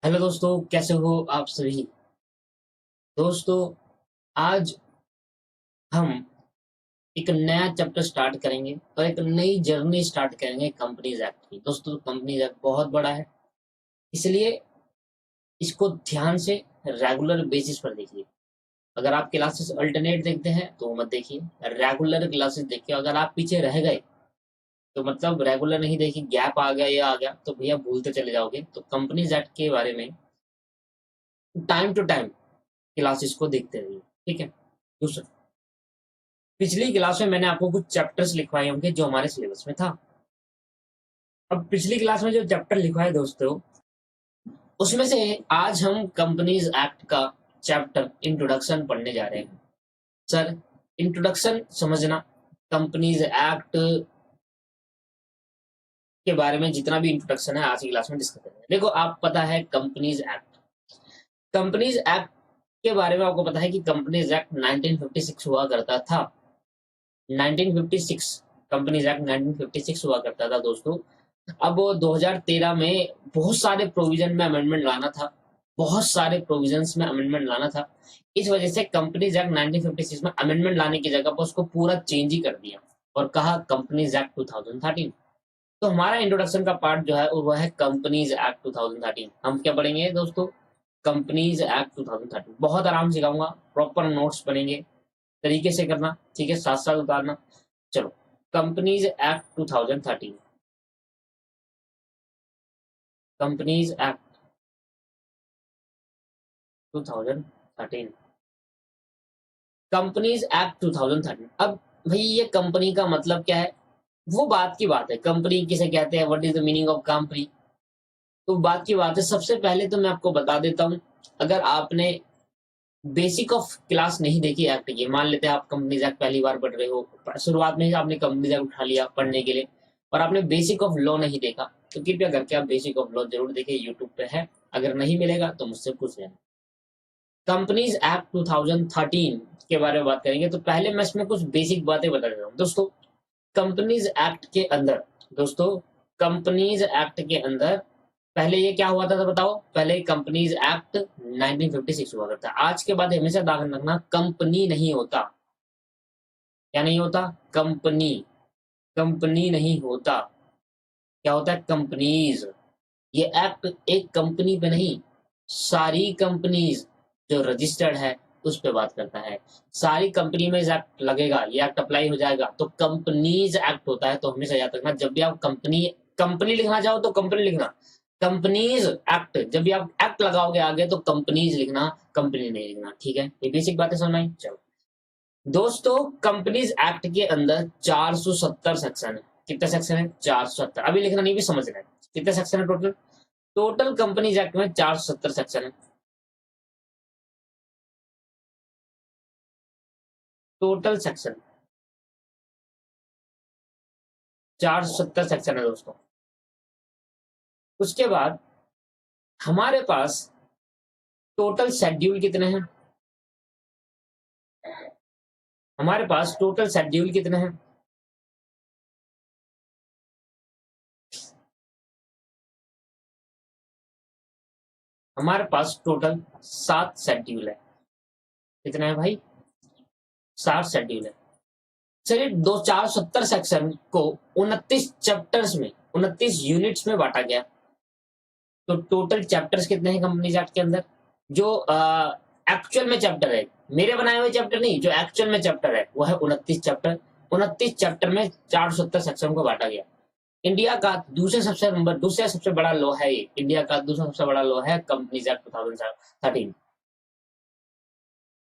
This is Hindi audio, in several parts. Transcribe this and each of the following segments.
हेलो दोस्तों, कैसे हो आप सभी। दोस्तों, आज हम एक नया चैप्टर स्टार्ट करेंगे और एक नई जर्नी स्टार्ट करेंगे कंपनीज एक्ट की। दोस्तों, कंपनीज एक्ट बहुत बड़ा है, इसलिए इसको ध्यान से रेगुलर बेसिस पर देखिए। अगर आप क्लासेस अल्टरनेट देखते हैं तो मत देखिए, रेगुलर क्लासेस देखिए। अगर आप पीछे रह गए तो मतलब रेगुलर नहीं देखिए, गैप आ गया या आ गया तो भैया भूलते चले जाओगे। तो कंपनीज एक्ट के बारे में टाइम टू टाइम क्लासेस को देखते रहिए, ठीक है। दूसरा, पिछली क्लास में मैंने आपको कुछ चैप्टर्स लिखवाए होंगे जो हमारे सिलेबस में था। अब पिछली क्लास में जो चैप्टर लिखवाए दोस्तों, उसमें से आज हम कंपनीज एक्ट का चैप्टर इंट्रोडक्शन पढ़ने जा रहे हैं। सर, इंट्रोडक्शन समझना, कंपनीज एक्ट के बारे में जितना भी इंट्रोडक्शन है आज की क्लास में डिस्कस करेंगे। देखो, आप पता है कंपनीज एक्ट के बारे में आपको पता है कि कंपनीज एक्ट 1956 हुआ करता था। 1956 कंपनीज एक्ट 1956 हुआ करता था दोस्तों। अब 2013 में बहुत सारे प्रोविजन में अमेंडमेंट लाना था, बहुत सारे प्रोविजंस में अमेंडमेंट लाना था। इस वजह से कंपनीज एक्ट 1956 में अमेंडमेंट लाने की जगह पर उसको पूरा चेंज ही कर दिया और कहा कंपनीज एक्ट 2013। तो हमारा इंट्रोडक्शन का पार्ट जो है वो है कंपनीज एक्ट 2013। हम क्या पढ़ेंगे दोस्तों? Companies act 2013। बहुत आराम से सिखाऊंगा, प्रॉपर नोट्स बनेंगे, तरीके से करना, ठीक है, साथ साथ उतारना। चलो, companies act 2013। Companies act 2013। Companies act 2013। अब भाई, ये कंपनी का मतलब क्या है? वो बात की बात है, कंपनी किसे कहते हैं, what is the meaning of company. तो बात की बात है, सबसे पहले तो मैं आपको बता देता हूँ। अगर आपने बेसिक ऑफ क्लास नहीं देखी एक्ट की, मान लेते हैं आप कंपनीज एक्ट पहली बार पढ़ रहे हो, शुरुआत में ही आपने कंपनीज एक्ट उठा लिया पढ़ने के लिए और आपने बेसिक ऑफ लॉ नहीं देखा, तो कृपया करके आप बेसिक ऑफ लॉ जरूर देखिए, यूट्यूब पे है। अगर नहीं मिलेगा तो मुझसे पूछ लेना। कंपनीज एक्ट 2013 के बारे में बात करेंगे तो पहले मैं इसमें कुछ बेसिक बातें बता देता हूँ दोस्तों। कंपनीज एक्ट के अंदर दोस्तों, कंपनीज एक्ट के अंदर पहले ये क्या हुआ था तो बताओ। पहले कंपनीज एक्ट 1956 हुआ करता। आज के बाद हमेशा ध्यान रखना, कंपनी नहीं होता। क्या नहीं होता? कंपनी। कंपनी नहीं होता, क्या होता है? कंपनीज। ये एक्ट एक कंपनी पे नहीं, सारी कंपनीज जो रजिस्टर्ड है उस पे बात करता है। सारी कंपनी में एक्ट लगेगा, ये एक्ट अप्लाई हो जाएगा तो कंपनीज एक्ट होता है। तो हमेशा याद रखना, जब भी आप कंपनी कंपनी लिखना चाहो तो कंपनी लिखना, कंपनीज एक्ट। जब भी आप एक्ट लगाओगे आगे तो कंपनीज लिखना, कंपनी नहीं लिखना, ठीक है। ये बेसिक बातें समझ में आई? चलो दोस्तों, कंपनीज एक्ट के अंदर 470 सेक्शन है। कितने सेक्शन है? 470। अभी लिखना नहीं, भी समझना है। कितने सेक्शन है टोटल? टोटल कंपनीज एक्ट में 470 सेक्शन है। टोटल सेक्शन 470 सेक्शन है दोस्तों। उसके बाद हमारे पास टोटल शेड्यूल कितने हैं? हमारे पास टोटल शेड्यूल कितने हैं? हमारे पास टोटल 7 शेड्यूल है। कितने हैं भाई? 7 शेड्यूल है। चलिए, दो 470 सेक्शन को 29 चैप्टर्स में, 29 यूनिट्स में बांटा गया। तो टोटल चैप्टर्स कितने हैं कंपनीज एक्ट के अंदर? जो एक्चुअल में चैप्टर है, मेरे बनाए हुए चैप्टर नहीं, जो एक्चुअल में चैप्टर है वो है 29 चैप्टर। 29 चैप्टर में 470 सेक्शन को बांटा गया। इंडिया का दूसरा सबसे बड़ा लॉ है ये। इंडिया का दूसरा सबसे बड़ा लॉ है कंपनीज एक्ट 2013।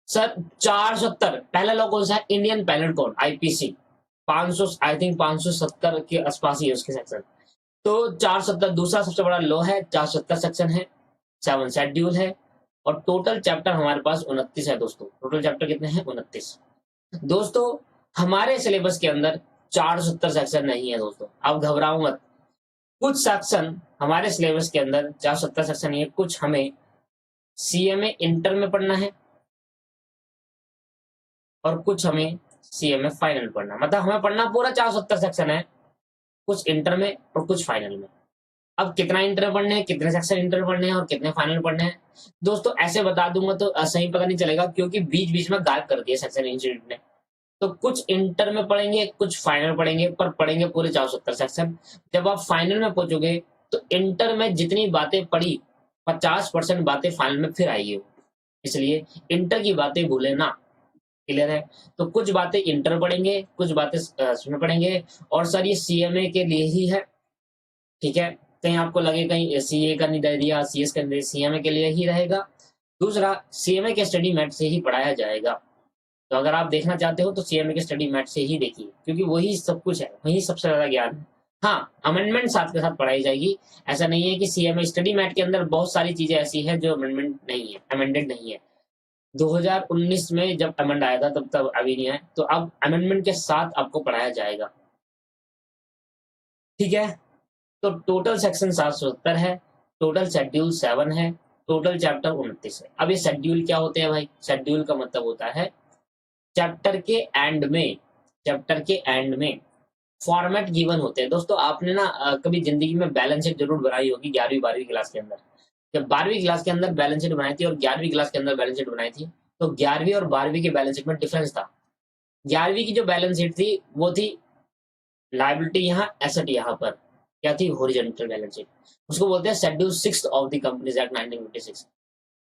सर, 470 पहला लॉ कौन सा है? Indian panel code, IPC. 500, I think 570 के आसपास ही है उसके सेक्शन। तो 470 दूसरा सबसे बड़ा लॉ है, 470 सेक्शन है, 7 शेड्यूल है और टोटल चैप्टर हमारे पास 29 है दोस्तों। टोटल चैप्टर कितने हैं? 29। दोस्तों, हमारे सिलेबस के अंदर 470 सेक्शन नहीं है दोस्तों, आप घबराओ मत। कुछ सेक्शन हमारे सिलेबस के अंदर 470 सेक्शन नहीं है, कुछ हमें सीएमए इंटर में पढ़ना है और कुछ हमें सीएमए फाइनल पढ़ना। मतलब हमें पढ़ना पूरा 470 सेक्शन है, कुछ इंटर में और कुछ फाइनल में। अब कितना इंटर पढ़ने हैं, कितने सेक्शन इंटर पढ़ने हैं और कितने फाइनल पढ़ने हैं दोस्तों, ऐसे बता दूंगा तो सही पता नहीं चलेगा, क्योंकि बीच बीच में गायब कर दिया सेक्शन इंस्टीट्यूट ने। तो कुछ इंटर में पढ़ेंगे, कुछ फाइनल पढ़ेंगे, पर पढ़ेंगे पूरे 470 सेक्शन। जब आप फाइनल में पहुंचोगे तो इंटर में जितनी बातें पढ़ी 50% बातें फाइनल में फिर आएगी, इसलिए इंटर की बातें भूले ना। क्लियर है? तो कुछ बातें इंटर पढ़ेंगे, कुछ बातें उसमें पढ़ेंगे। और सर ये सीएमए के लिए ही है, ठीक है? कहीं आपको लगे कहीं सीए का नहीं दे दिया, सीएस का नहीं दिया, सीएमए के लिए ही रहेगा। दूसरा, सीएमए के स्टडी मैट से ही पढ़ाया जाएगा। तो अगर आप देखना चाहते हो तो सीएमए के स्टडी मैट से ही देखिए, क्योंकि वही सब कुछ है, वही सबसे ज्यादा ज्ञान है। हाँ, अमेंडमेंट साथ के साथ पढ़ाई जाएगी। ऐसा नहीं है कि सीएमए स्टडी मैट के अंदर बहुत सारी चीजें ऐसी है जो अमेंडमेंट नहीं है, अमेंडेड नहीं है। 2019 में जब अमेंड आया था तब अभी नहीं आया, तो अब अमेंडमेंट के साथ आपको पढ़ाया जाएगा, ठीक है? तो टोटल सेक्शन 770 है, टोटल शेड्यूल 7 है, टोटल चैप्टर 29 है। अब ये शेड्यूल क्या होते हैं भाई? शेड्यूल का मतलब होता है चैप्टर के एंड में, चैप्टर के एंड में फॉर्मेट गिवन होते हैं। दोस्तों आपने ना कभी जिंदगी में बैलेंस शीट जरूर बनाई होगी 11वीं 12वीं क्लास के अंदर। जब 12वीं क्लास के अंदर बैलेंस शीट बनाई थी और 11वीं क्लास के अंदर बैलेंस शीट बनाई थी, तो 11वीं और 12वीं के बैलेंस शीट में डिफरेंस था। 11वीं की जो बैलेंस शीट थी वो थी लायबिलिटी यहाँ, एसेट यहाँ पर क्या थी? Horizontal balance sheet. उसको बोलते हैं schedule 6 of the companies act 1956।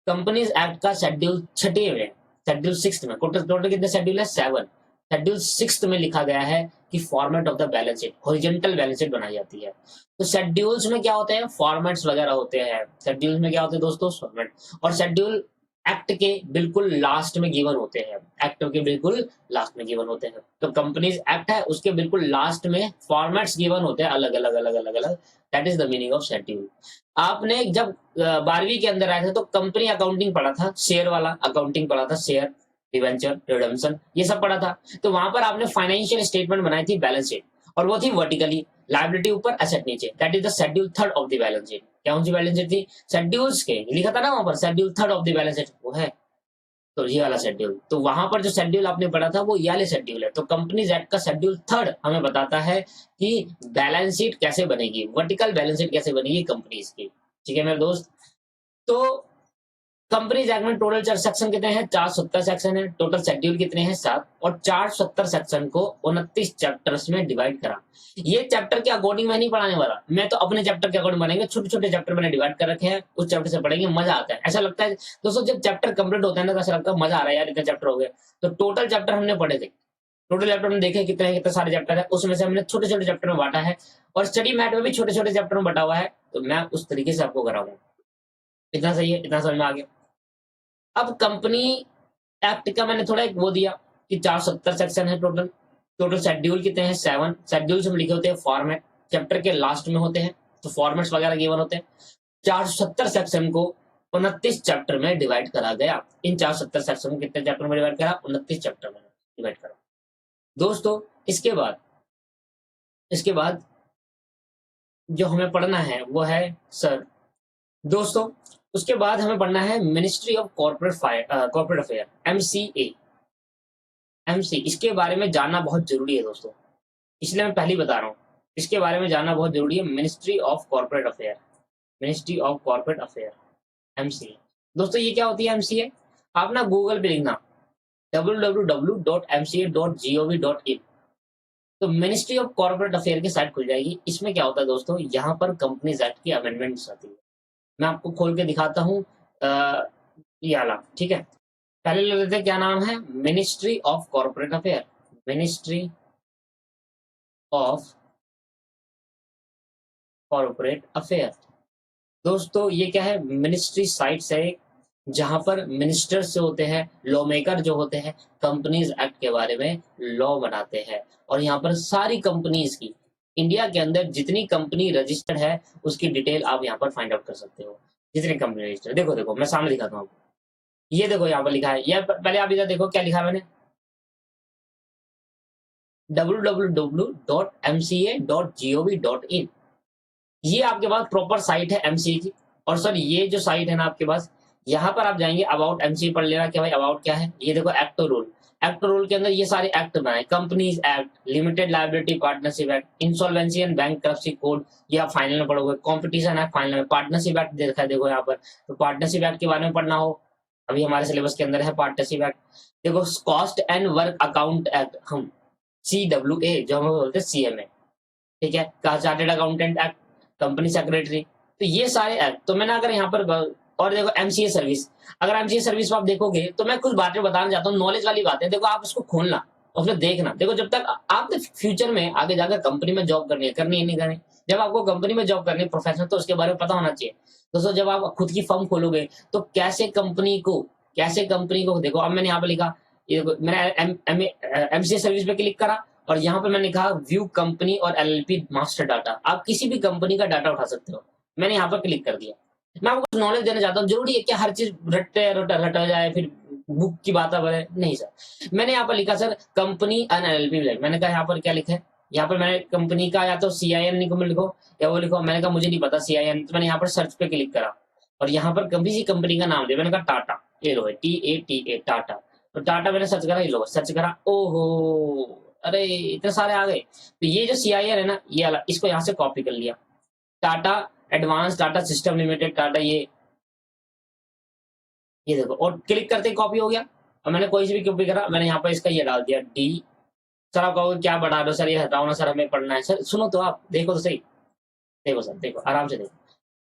Companies act का शेड्यूल 6 में, शेड्यूल 6 में टोटल कितने शेड्यूल है? 7। शेड्यूल 6 में लिखा गया है कि format of the balance sheet, horizontal balance sheet बनाई जाती है। तो शेड्यूल्स में क्या होते हैं? फॉर्मेट्स वगैरह होते हैं। शेड्यूल्स में क्या होते हैं दोस्तों? फॉर्मेट। और शेड्यूल एक्ट के बिल्कुल लास्ट में गिवन होते हैं, एक्ट के बिल्कुल लास्ट में गिवन होते हैं। तो कंपनीज एक्ट है उसके बिल्कुल लास्ट में फॉर्मेट्स गिवन होते हैं, अलग अलग अलग अलग अलग। That is the meaning of schedule. आपने जब 12वीं के अंदर आए थे तो कंपनी अकाउंटिंग पढ़ा था, शेयर वाला अकाउंटिंग पढ़ा था, शेयर, डिवेंचर, रिडम्पशन, ये सब पढ़ा था। तो वहां पर आपने फाइनेंशियल स्टेटमेंट बनाई थी, बैलेंस शीट, और वो थी वर्टिकली, लायबिलिटी ऊपर, एसेट नीचे। That is the schedule 3 of the balance sheet. कौन सी बैलेंस शीट थी? शेड्यूल्स के लिखा था ना वहां पर, schedule 3 of the balance sheet, वो है। तो ये वाला शेड्यूल, तो वहां पर जो शेड्यूल आपने पढ़ा था वो ये वाले शेड्यूल है। तो कंपनीज एक्ट का शेड्यूल 3 हमें बताता है कि बैलेंस शीट कैसे बनेगी, वर्टिकल बैलेंस शीट कैसे बनेगी कंपनीज की, ठीक है मेरे दोस्त? तो कंपनीज एक्ट में टोटल सेक्शन कितने हैं? 470 सेक्शन है। टोटल शेड्यूल कितने हैं? 7। और 470 सेक्शन को 29 चैप्टर्स में डिवाइड करा। ये चैप्टर के अकॉर्डिंग मैं नहीं पढ़ाने वाला, मैं तो अपने चैप्टर के अकॉर्डिंग बनेंगे, छोटे छोटे चैप्टर मैंने डिवाइड कर रखे हैं, उस चैप्टर से पढ़ेंगे, मजा आता है। ऐसा लगता है दोस्तों जब चैप्टर कंप्लीट होता है ना तो ऐसा लगता है मजा आ रहा है यार, इतने चैप्टर हो गए। तो टोटल चैप्टर हमने पढ़े थे, टोटल चैप्टर हमने देखे कितने कितने सारे चैप्टर है, उसमें से हमने छोटे छोटे चैप्टर में बांटा है, और स्टडी मैट में भी छोटे छोटे चैप्टर में बटा हुआ है। तो मैं उस तरीके से आपको कराऊंगा। इतना सही है? इतना समझ में आ गया? अब कंपनी एक्ट का मैंने थोड़ा एक वो दिया कि 470 सेक्शन है टोटल। टोटल शेड्यूल कितने हैं? 7। शेड्यूल्स में लिखे होते हैं फॉर्मेट, चैप्टर के लास्ट में होते हैं, तो फॉर्मेट्स वगैरह गिवन होते हैं। 470 सेक्शन को 29 चैप्टर में डिवाइड करा गया। इन 470 सेक्शन को कितने चैप्टर में डिवाइड करा? 29 चैप्टर में डिवाइड करा। दोस्तों इसके बाद जो हमें पढ़ना है वो है सर, दोस्तों उसके बाद हमें पढ़ना है ministry of corporate affair, MCA. MC, इसके बारे में जानना बहुत जरूरी है दोस्तों, इसलिए मैं पहले ही बता रहा हूँ, इसके बारे में जानना बहुत जरूरी है। Ministry of corporate affair, ministry of corporate affair, MCA. दोस्तों ये क्या होती है एमसीए? आप ना गूगल पे लिखना www.mca.gov.in, तो मिनिस्ट्री ऑफ कॉर्पोरेट अफेयर की साइट खुल जाएगी। इसमें क्या होता है दोस्तों, यहाँ पर कंपनीज एक्ट की अमेंडमेंट्स आती है। मैं आपको खोल के दिखाता हूँ, ये वाला, ठीक है? पहले ले लेते हैं, क्या नाम है? Ministry of corporate affair, ministry of corporate affair. दोस्तों ये क्या है? मिनिस्ट्री साइट्स है जहां पर मिनिस्टर्स जो होते हैं, लॉ मेकर जो होते हैं, कंपनीज एक्ट के बारे में लॉ बनाते हैं। और यहाँ पर सारी कंपनीज की, इंडिया के अंदर जितनी कंपनी रजिस्टर्ड है उसकी डिटेल आप यहाँ पर फाइंड आउट कर सकते हो। जितनी कंपनी रजिस्टर्ड, देखो देखो मैं सामने दिखाता हूँ आपको, ये देखो यहाँ पर लिखा है, ये पहले आप इधर देखो क्या लिखा है मैंने, www.mca.gov.in। ये आपके पास प्रॉपर साइट है एमसीए की। और सर ये जो साइट है ना आपके पास, यहाँ पर आप जाएंगे, अबाउट एमसीए पढ़ लेना, क्या भाई अबाउट क्या है, ये देखो एक्ट और रूल। एक्ट रूल के अंदर ये सारे एक्ट बनाए, companies act, limited liability partnership act, insolvency and bankruptcy code, ये आप फाइनल में पढ़ोगे, कॉम्पिटिशन एक्ट फाइनल में, पार्टनरशिप एक्ट देखा है देखो यहाँ पर, तो पार्टनरशिप एक्ट के बारे में पढ़ना हो, अभी हमारे सिलेबस के अंदर है पार्टनरशिप एक्ट। देखो cost and work account act, हम CWA जो हम बोलते हैं CMA, ठीक है, chartered accountant act, company secretary, तो ये सारे एक्ट। तो मैंने अगर यहाँ पर और देखो MCA सर्विस, अगर MCA सर्विस को आप देखोगे तो मैं कुछ बातें बताना चाहता हूँ, नॉलेज वाली बातें, देखो आप उसको खोलना और उसमें देखना। देखो जब तक आपने फ्यूचर में आगे जाकर कंपनी में जॉब करनी है नहीं करनी, जब आपको कंपनी में जॉब करनी है प्रोफेशनल, तो उसके बारे में पता होना चाहिए। दोस्तों जब आप खुद की फर्म खोलोगे तो कैसे कंपनी को देखो, अब मैंने यहाँ पे लिखा, ये देखो मैंने MCA सर्विस पे क्लिक करा और यहाँ पे मैंने कहा व्यू कंपनी और LLP मास्टर डाटा, आप किसी भी कंपनी का डाटा उठा सकते हो। मैंने यहाँ पर क्लिक कर दिया। मैं आपको कुछ नॉलेज देना चाहता हूँ, जरूरी है कि हर चीज रटा जाए फिर बुक की बात बने, नहीं सर। मैंने यहाँ पर लिखा सर कंपनी एंड LLP, मैंने कहा यहाँ पर क्या लिखा है, यहाँ पर मैंने कंपनी का या तो CIN लिखो या वो लिखो, मैंने कहा मुझे नहीं पता CIN, तो मैंने यहाँ पर सर्च पे क्लिक करा और यहाँ पर किसी कंपनी का नाम दिया, मैंने कहा टाटा, ये लो TATA टाटा, तो टाटा मैंने सर्च करा, ये लो सर्च करा, ओहो अरे इतने सारे आ गए। तो ये जो CIN है ना, ये वाला, इसको यहाँ से कॉपी कर लिया, Tata advance Tata system limited Tata, ये देखो, और क्लिक करते ही कॉपी हो गया। और मैंने कोई से भी कॉपी करा, मैंने यहाँ पर इसका ये डाल दिया D। सर आप कहोगे क्या बढ़ा दो सर, ये हटाओ ना सर, हमें पढ़ना है। सर सुनो तो, आप देखो तो सही, देखो सर, देखो आराम से देखो,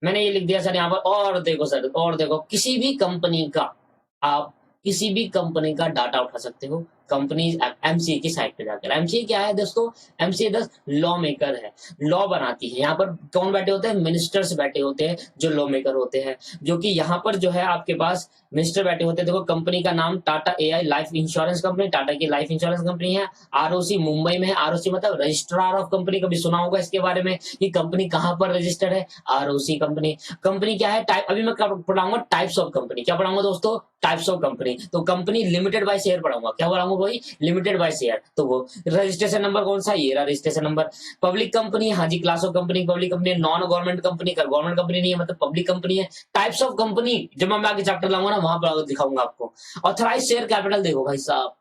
मैंने ये लिख दिया सर यहाँ पर, और देखो सर, और देखो किसी भी कंपनी का, आप किसी भी कंपनी का डाटा उठा सकते हो कंपनी MCA की साइट पे जाकर। MCA क्या है दोस्तों, MCA लॉ मेकर है, लॉ बनाती है। यहाँ पर कौन बैठे होते हैं, मिनिस्टर्स बैठे होते हैं जो लॉ मेकर होते हैं, जो कि यहाँ पर जो है आपके पास मिनिस्टर बैठे होते हैं। देखो कंपनी का नाम Tata AI life insurance company, Tata की लाइफ इंश्योरेंस कंपनी है, ROC मुंबई में है, ROC मतलब रजिस्ट्रार ऑफ कंपनी, कभी सुना होगा इसके बारे में कि कंपनी कहाँ पर रजिस्टर्ड है, ROC कंपनी। कंपनी क्या है, टाइप, अभी मैं पढ़ाऊंगा टाइप्स ऑफ कंपनी, क्या पढ़ाऊंगा दोस्तों, टाइप्स ऑफ कंपनी। तो कंपनी लिमिटेड बाय शेयर पढ़ाऊंगा, क्या पढ़ाऊंगा भाई, लिमिटेड बाय शेयर, तो वो रजिस्ट्रेशन नंबर कौन सा, ये रहा रजिस्ट्रेशन नंबर। पब्लिक कंपनी, हाँ जी, class of company, public company, non government company, government company नहीं है मतलब पब्लिक कंपनी है। टाइप्स ऑफ कंपनी जब मैं आगे चैप्टर लाऊंगा ना, वहां पर दिखाऊंगा आपको। ऑथराइज शेयर कैपिटल, देखो भाई साहब,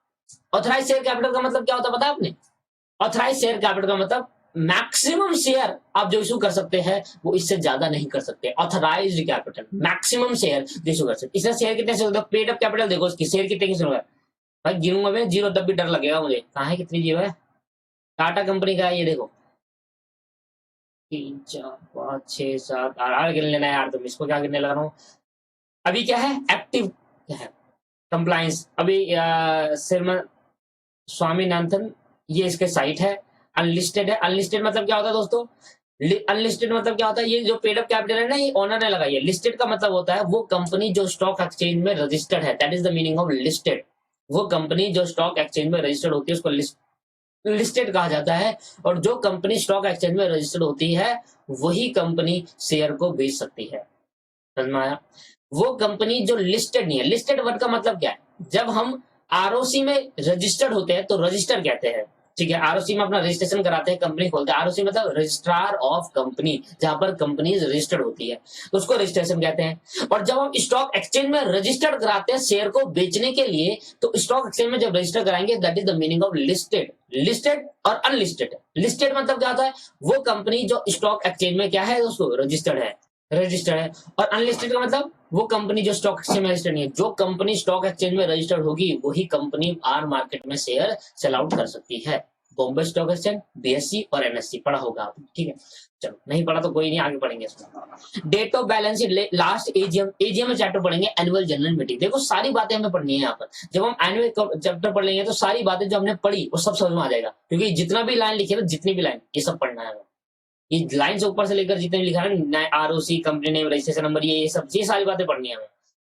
ऑथराइज शेयर कैपिटल का मतलब क्या होता है पता है आपने, ऑथराइज शेयर कैपिटल का मतलब मैक्सिमम शेयर आप जो इशू कर सकते हैं वो इससे ज्यादा नहीं कर सकते। ऑथराइज्ड कैपिटल मैक्सिमम शेयर जो इशू कर सकते, इसका शेयर कितने से होता है, पेड अप कैपिटल देखो इसकी, शेयर कितने की होगा भाई, गिनूंगा मैं जीरो तब भी डर लगेगा मुझे, कहाँ है कितनी जीरो है, टाटा कंपनी का है ये देखो, 3 4 5 6 7 8 गिन लेना है यार, तुम इसको क्या गिनने लगा रहा हूँ। अभी क्या है, एक्टिव क्या है, कंप्लायंस, अभी सिरमन स्वामीनाथन, ये इसके साइट है। अनलिस्टेड है, अनलिस्टेड मतलब क्या होता है दोस्तों, अनलिस्टेड मतलब क्या होता है, ये जो पेड अप कैपिटल है ना, ये ओनर ने लगाई है। लिस्टेड का मतलब होता है वो कंपनी जो स्टॉक एक्सचेंज में रजिस्टर्ड है, that is the meaning of listed. वो कंपनी जो स्टॉक एक्सचेंज में रजिस्टर्ड होती है उसको लिस्टेड कहा जाता है। और जो कंपनी स्टॉक एक्सचेंज में रजिस्टर्ड होती है वही कंपनी शेयर को बेच सकती है, समझ में आया। वो कंपनी जो लिस्टेड नहीं है, लिस्टेड वर्ड का मतलब क्या है, जब हम ROC में रजिस्टर्ड होते हैं तो रजिस्टर कहते हैं, ठीक है, ROC में अपना रजिस्ट्रेशन कराते हैं, कंपनी खोलते हैं, ROC मतलब रजिस्ट्रार ऑफ कंपनी, जहां पर कंपनी रजिस्टर्ड होती है उसको रजिस्ट्रेशन कहते हैं। और जब हम स्टॉक एक्सचेंज में रजिस्टर्ड कराते हैं शेयर को बेचने के लिए, तो स्टॉक एक्सचेंज में जब रजिस्टर कराएंगे, that is the meaning of listed. Listed और अनलिस्टेड, लिस्टेड मतलब क्या होता है, वो कंपनी जो स्टॉक एक्सचेंज में क्या है दोस्तों, रजिस्टर्ड है। और अनलिस्टेड का मतलब वो कंपनी जो स्टॉक एक्सचेंज में रजिस्टर्ड नहीं है। जो कंपनी स्टॉक एक्सचेंज में रजिस्टर्ड होगी वही कंपनी आर मार्केट में शेयर सेल आउट कर सकती है। बॉम्बे स्टॉक एक्सचेंज, BSE और NSE पढ़ा होगा आपने, ठीक है, चलो नहीं पढ़ा तो कोई नहीं, आगे पढ़ेंगे इसमें। Date of balance sheet, last AGM में चैप्टर पढ़ेंगे, एनुअल जनरल मीटिंग। देखो सारी बातें हमें पढ़नी है यहाँ पर, जब हम एनुअल चैप्टर पढ़ लेंगे तो सारी बातें जो हमने पढ़ी वो सब समझ में आ जाएगा, क्योंकि जितना भी लाइन लिखी है ना, जितनी भी लाइन, ये सब पढ़ना है। ये लाइन से ऊपर से लेकर जितने भी लिखा है ना, ROC company name, registration number, ये सब, ये सारी बातें पढ़नी है हमें।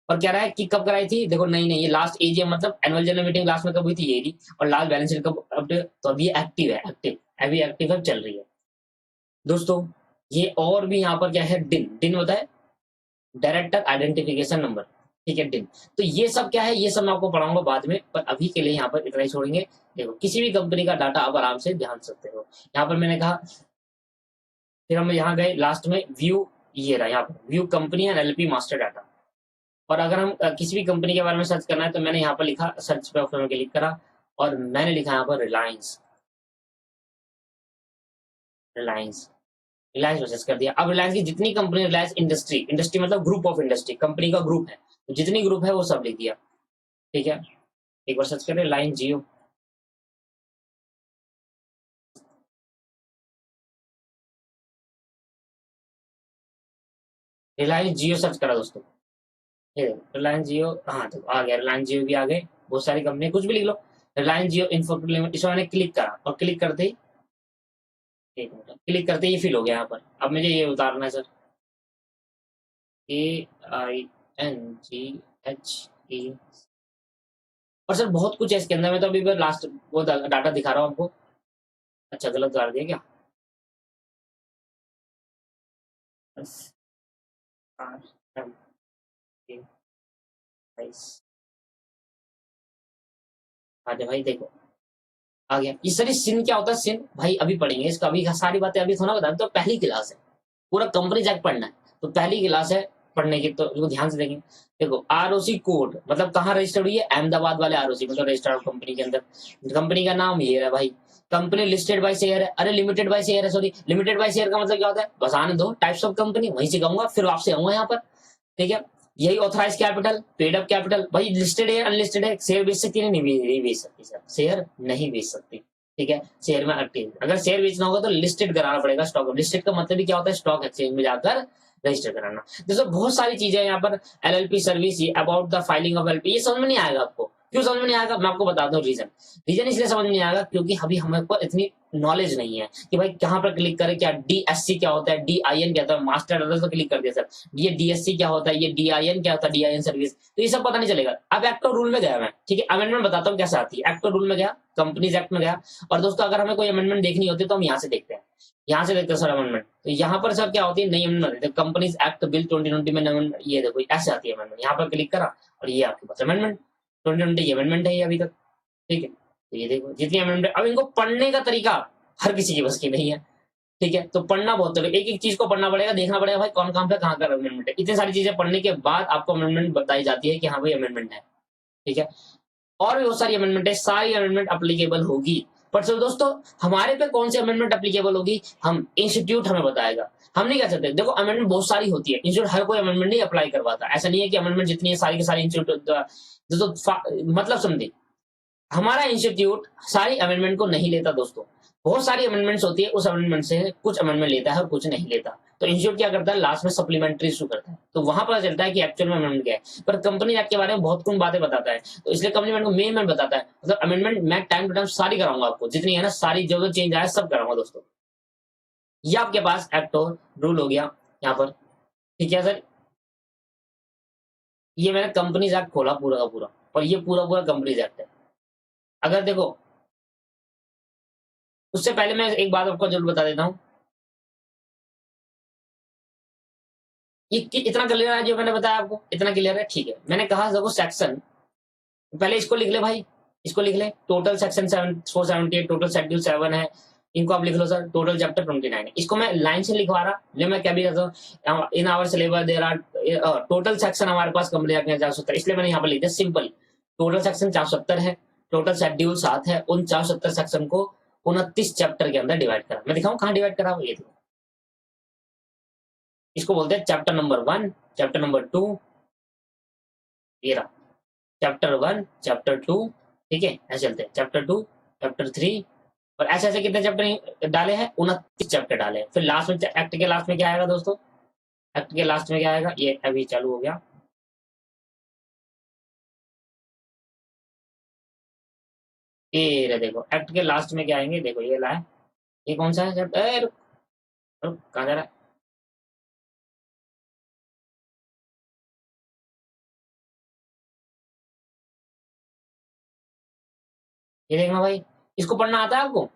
और कह रहा है कि कब कराई थी, देखो नहीं ये लास्ट एजीएम मतलब एनुअल जनरल मीटिंग लास्ट में कब हुई थी, ये थी। और लास्ट बैलेंस शीट कब अपडेट, तो अभी एक्टिव है, अभी एक्टिव चल रही है दोस्तों। ये और भी यहाँ पर क्या है, डिन होता है डायरेक्टर आइडेंटिफिकेशन नंबर, ठीक है, डिन। तो ये सब क्या है, ये सब मैं आपको पढ़ाऊंगा बाद में, पर अभी के लिए यहाँ पर इतना ही छोड़ेंगे। देखो किसी भी कंपनी का डाटा आप आराम से ध्यान सकते हो। यहाँ पर मैंने कहा, फिर हम यहाँ गए लास्ट में व्यू, ये रहा यहाँ पर view company and LLP master data. और अगर हम किसी भी कंपनी के बारे में सर्च करना है तो मैंने यहाँ पर लिखा, सर्च पे ऑप्शन में क्लिक करा और मैंने लिखा यहाँ पर रिलायंस। रिलायंस रिलायंस में सर्च कर दिया। अब रिलायंस की जितनी कंपनी, रिलायंस इंडस्ट्री, इंडस्ट्री मतलब ग्रुप ऑफ इंडस्ट्री, कंपनी का ग्रुप है, तो जितनी ग्रुप है वो सब लिख दिया। ठीक है, एक बार सर्च करें रिलायंस जियो। रिलायंस जियो सर्च करा दोस्तों, ये रिलायंस जियो, हाँ तो आ गया, रिलायंस जियो भी आ गए। बहुत सारी कंपनी, कुछ भी लिख लो, रिलायंस जियो इंफोटेक लिमिटेड, इसमें मैंने क्लिक करा और क्लिक करते ही, एक मिनट, क्लिक करते ही फिल हो गया यहाँ पर। अब मुझे ये उतारना है सर, AINGHE। और सर बहुत कुछ है इसके अंदर, मैं तो अभी लास्ट वो डाटा दिखा रहा हूँ आपको। अच्छा गलत उतार दिया क्या? आजा भाई देखो, आ गया। ये सर सिन क्या होता है? सिन भाई अभी पढ़ेंगे इसका, अभी सारी बातें अभी थोड़ा बता, तो पहली क्लास है, पूरा कंपनी जैक पढ़ना है, तो पहली क्लास है पढ़ने की, तो इसको ध्यान से देखेंगे। देखो आरओसी कोड मतलब कहाँ रजिस्टर्ड हुई है? अहमदाबाद वाले आरओसी मतलब रजिस्टर्ड कंपनी के अंदर। कंपनी का नाम ये है भाई, कंपनी लिस्टेड बाय शेयर है, अरे लिमिटेड बाय शेयर है, सॉरी लिमिटेड बाय शेयर का मतलब क्या होता है? बस आने दो, टाइप्स ऑफ कंपनी वहीं से कहूंगा, फिर वापस आऊंगा यहाँ पर। ठीक है, यही authorise capital, paid up capital, भाई लिस्टेड है अनलिस्टेड है, शेयर बेच सकती है? नहीं बेच सकती सर, शेयर नहीं बेच सकती। ठीक है, शेयर में एक्टिव, अगर शेयर बेचना होगा तो लिस्टेड कराना पड़ेगा स्टॉक। लिस्टेड का मतलब भी क्या होता है? स्टॉक एक्सचेंज में जाकर रजिस्टर कराना। जैसे बहुत सारी चीजें यहाँ पर, LLP service, about the filing of LP, ये समझ में नहीं आएगा आपको। क्यों समझ में नहीं आएगा? मैं आपको बताता हूँ रीजन। रीजन इसलिए समझ में नहीं आएगा क्योंकि अभी हमें पर इतनी नॉलेज नहीं है कि भाई कहाँ पर क्लिक करें, क्या डीएससी क्या होता है, डीआईएन क्या होता है, मास्टर एड्रेस पर क्लिक कर दिया सर, ये डीएससी क्या होता है, ये डीआईएन क्या होता है, डीआईएन सर्विस, तो ये सब पता नहीं चलेगा। अब एक्ट और रूल में गया मैं, ठीक है, अमेंडमेंट बताता हूँ कैसे आती है। एक्ट और रूल में गया, कंपनीज एक्ट में गया, और दोस्तों अगर हमें कोई अमेंडमेंट देखनी होती है तो हम यहाँ से देखते हैं, यहाँ से देखते हैं सर अमेंडमेंट। तो यहाँ पर सर क्या होती है? नई अमेंडमेंट, कंपनीज एक्ट बिल 2020 में अमेंडमेंट, ये देखो ऐसे आती है अमेंडमेंट, यहाँ पर क्लिक करा और ये आपके पास अमेंडमेंट 2020 अमेंडमेंट है ये अभी तक। ठीक है, तो ये देखो जितनी अमेंडमेंट, अब इनको पढ़ने का तरीका हर किसी की बस की नहीं है। ठीक है, तो पढ़ना बहुत जरूरी, एक एक चीज को पढ़ना पड़ेगा, देखना पड़ेगा भाई कौन कहाँ पे कहाँ का अमेंडमेंट है। इतनी सारी चीजें पढ़ने के बाद आपको अमेंडमेंट बताई जाती है कि हाँ भाई अमेंडमेंट है। ठीक है, और भी बहुत सारी अमेंडमेंट है, सारी अमेंडमेंट अप्लीकेबल होगी। पर सर दोस्तों हमारे पे कौन सी अमेंडमेंट अप्लीकेबल होगी? हम इंस्टीट्यूट हमें बताएगा, हम नहीं कह सकते। देखो अमेंडमेंट बहुत सारी होती है, इंस्टीट्यूट हर कोई अमेंडमेंट नहीं अप्लाई करवाता, ऐसा नहीं है कि अमेंडमेंट जितनी है सारी की सारी इंस्टीट्यूट, मतलब समझे, हमारा इंस्टीट्यूट सारी अमेंडमेंट को नहीं लेता दोस्तों। बहुत सारी अमेंडमेंट्स होती है, उस अमेंडमेंट से कुछ अमेंडमेंट लेता है और कुछ नहीं लेता। तो इंस्टीट्यूट क्या करता है? लास्ट में सप्लीमेंट्री इशू करता है, तो वहां पता चलता है कि एक्चुअल में अमेंडमेंट क्या है। पर कंपनी एक्ट के बारे में बहुत कुछ बातें बताता है, तो इसलिए कंपनी को मेन में बताता है, मतलब अमेंडमेंट मैं टाइम टू टाइम सारी कराऊंगा आपको, जितनी है ना सारी, जो जो चेंज आया सब कराऊंगा दोस्तों। ये आपके पास एक्ट और रूल हो गया यहाँ पर। ठीक है सर, ये मैंने कंपनीज एक्ट खोला पूरा का पूरा, और ये पूरा पूरा कंपनीज एक्ट है। अगर देखो, उससे पहले मैं एक बात आपको जरूर बता देता हूँ, ये इतना क्लियर है जो मैंने बताया आपको, इतना क्लियर है? ठीक है, मैंने कहा देखो सेक्शन, पहले इसको लिख ले भाई, इसको लिख ले, टोटल सेक्शन 478, टोटल शेड्यूल 7 है, इनको आप लिख लो सर, टोटल चैप्टर 29 है। इसको मैं लाइन से लिखवा रहा, ले मैं क्या भी कहता हूँ, in our syllabus there are total section हमारे पास कंप्लीट रखने 470, इसलिए मैंने यहाँ पर लिख दिया सिंपल, टोटल सेक्शन 470 है, टोटल शेड्यूल 7 है, उन 470 सेक्शन को 29 चैप्टर के अंदर डिवाइड करा। मैं दिखाऊं कहाँ डिवाइड करा, ये देखो, इसको बोलते हैं चैप्टर नंबर 1, चैप्टर नंबर 2, ये रहा चैप्टर 1, चैप्टर 2। ठीक है, ऐसे चलते हैं, चैप्टर 2, चैप्टर 3, और ऐसे ऐसे कितने चैप्टर डाले हैं? 29 चैप्टर डाले हैं। फिर लास्ट में एक्ट के लास्ट में क्या आएगा दोस्तों? एक्ट के लास्ट में क्या आएगा? ये अभी चालू हो गया, ये रहे देखो, एक्ट के लास्ट में क्या आएंगे, देखो ये लाए, ये कौन सा है चैप्टर? रुक रुक, कहाँ जा रहा है? ये देखना भाई, इसको पढ़ना आता है आपको?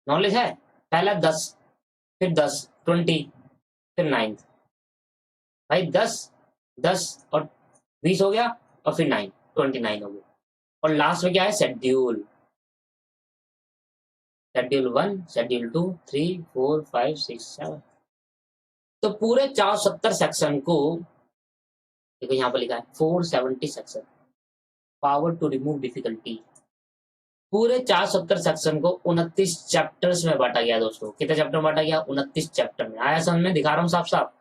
नॉलेज है? पहला 10, फिर 10, 20, फिर 9, भाई 10, 10 और 20 हो गया, और फिर 9, 29 हो गया, और लास्ट में क्या है? Schedule, schedule 1, schedule 2, 3, 4, 5, 6, 7। तो पूरे 470 सेक्शन को देखो यहाँ पर लिखा है 470 section, power to remove difficulty. पूरे 470 सेक्शन को 29 चैप्टर्स में बांटा गया दोस्तों। कितने चैप्टर में बांटा गया? 29 चैप्टर में। आया समझ में? दिखा रहा हूँ साफ साफ।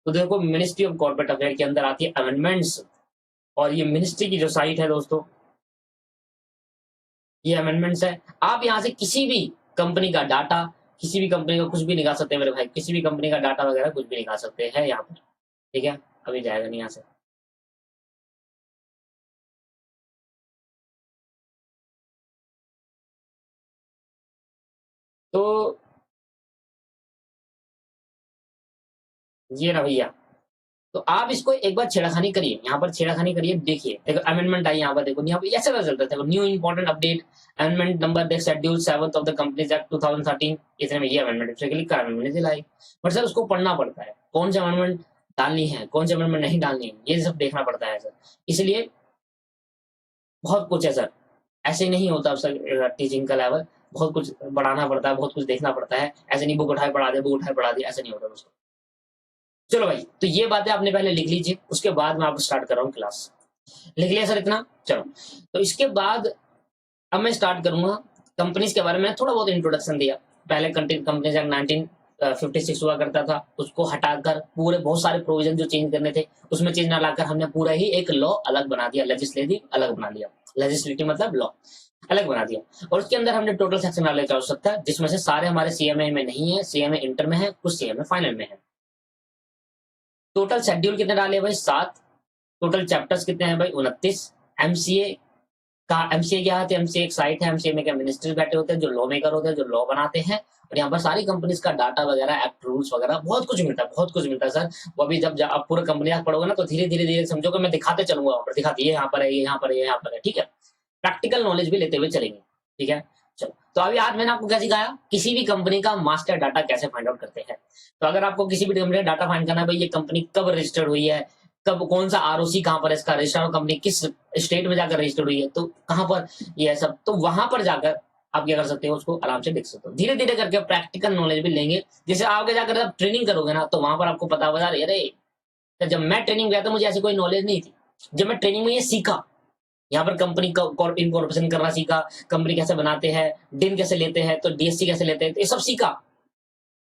तो देखो मिनिस्ट्री ऑफ कॉर्पोरेट अफेयर के अंदर आती है अमेंडमेंट्स, और ये मिनिस्ट्री की जो साइट है दोस्तों, ये अमेंडमेंट्स है। आप यहाँ से किसी भी कंपनी का डाटा, किसी भी कंपनी का कुछ भी निकाल सकते हैं मेरे भाई, किसी भी कंपनी का डाटा वगैरह कुछ भी निकाल सकते हैं यहाँ पर, ठीक है। अभी जाएगा नहीं यहाँ से। तो ये रहा भैया। तो आप इसको एक बार छेड़खानी करिए, यहाँ पर छेड़खानी करिए, देखिए देखो अमेंडमेंट आई यहाँ पर, देखो यहाँ पर ऐसे पता चलता है। देखो new important update, amendment number देख schedule 7 of the companies act 2013, इतने में ये अमेंडमेंट क्लिक कर अमेंडमेंट लाई। बट सर उसको पढ़ना पड़ता है, कौन सी अमेंडमेंट डालनी है, कौन सी अमेंडमेंट नहीं डालनी है, ये सब देखना पड़ता है सर। इसलिए बहुत कुछ है सर, ऐसे ही नहीं होता सर टीचिंग का लेवल, बहुत कुछ बढ़ाना पड़ता है, बहुत कुछ देखना पड़ता है। ऐसे नहीं बुक उठाए पढ़ा दे, बुक उठाए पढ़ा दिया, ऐसे नहीं होता दोस्तों। चलो भाई, तो ये बातें आपने पहले लिख लीजिए, उसके बाद मैं आपको स्टार्ट कर रहा हूँ क्लास। लिख लिया सर इतना? चलो, तो इसके बाद अब मैं स्टार्ट करूंगा कंपनीज के बारे में। थोड़ा बहुत इंट्रोडक्शन दिया। पहले कंपनीज एक्ट 1956 हुआ करता था, उसको हटाकर पूरे बहुत सारे प्रोविजन जो चेंज करने थे उसमें चेंज ना लाकर हमने पूरा ही एक लॉ अलग बना दिया, लेजिस्लेटिव अलग बना दिया। लेजिस्लेटिव मतलब लॉ अलग बना दिया। और उसके अंदर हमने टोटल सेक्शन डाले 470, जिसमें से सारे हमारे सीएमए में नहीं है, सीएमए इंटर में है, कुछ सीएमए फाइनल में है। टोटल शेड्यूल कितने डाले भाई? 7। टोटल चैप्टर्स कितने हैं भाई? 29। एमसीए का, एमसीए क्या होता है? एमसीए एक साइट है, एमसीए में क्या मिनिस्टर बैठे होते हैं जो लॉ मेकर होते हैं, जो लॉ बनाते हैं। और यहाँ पर सारी कंपनीज का डाटा वगैरह, एक्ट रूल्स वगैरह बहुत कुछ मिलता है, बहुत कुछ मिलता है सर। वो अभी जब आप पूरे कंपनी आप पढ़ोगे ना, तो धीरे धीरे धीरे समझो कि मैं दिखाते चलूंगा, वहां पर दिखाती है, यहाँ पर है, ये यहाँ पर है, यहाँ पर है, ठीक है। प्रैक्टिकल नॉलेज भी लेते हुए चलेंगे, ठीक है। चलो, तो अभी आज मैंने आपको क्या सिखाया, किसी भी कंपनी का मास्टर डाटा कैसे फाइंड आउट करते हैं। तो अगर आपको किसी भी कंपनी का डाटा फाइंड करना है भाई, ये कंपनी कब रजिस्टर्ड हुई है, कब, कौन सा आरओसी कहाँ पर है, इसका रजिस्टर्ड कंपनी किस स्टेट में जाकर रजिस्टर्ड हुई है, तो कहाँ पर ये सब, तो वहां पर जाकर आप क्या कर सकते हो, उसको आराम से देख सकते हो। धीरे धीरे करके प्रैक्टिकल नॉलेज भी लेंगे। जैसे आगे जाकर आप ट्रेनिंग करोगे ना, तो वहां पर आपको पता बता रही अरे, तो जब मैं ट्रेनिंग गया था मुझे ऐसी कोई नॉलेज नहीं थी। जब मैं ट्रेनिंग में ये सीखा, यहाँ पर कंपनी का इनकॉर्पोरेशन करना सीखा, कंपनी कैसे बनाते हैं, डिन कैसे लेते हैं, तो डीएससी कैसे लेते हैं, तो ये सब सीखा।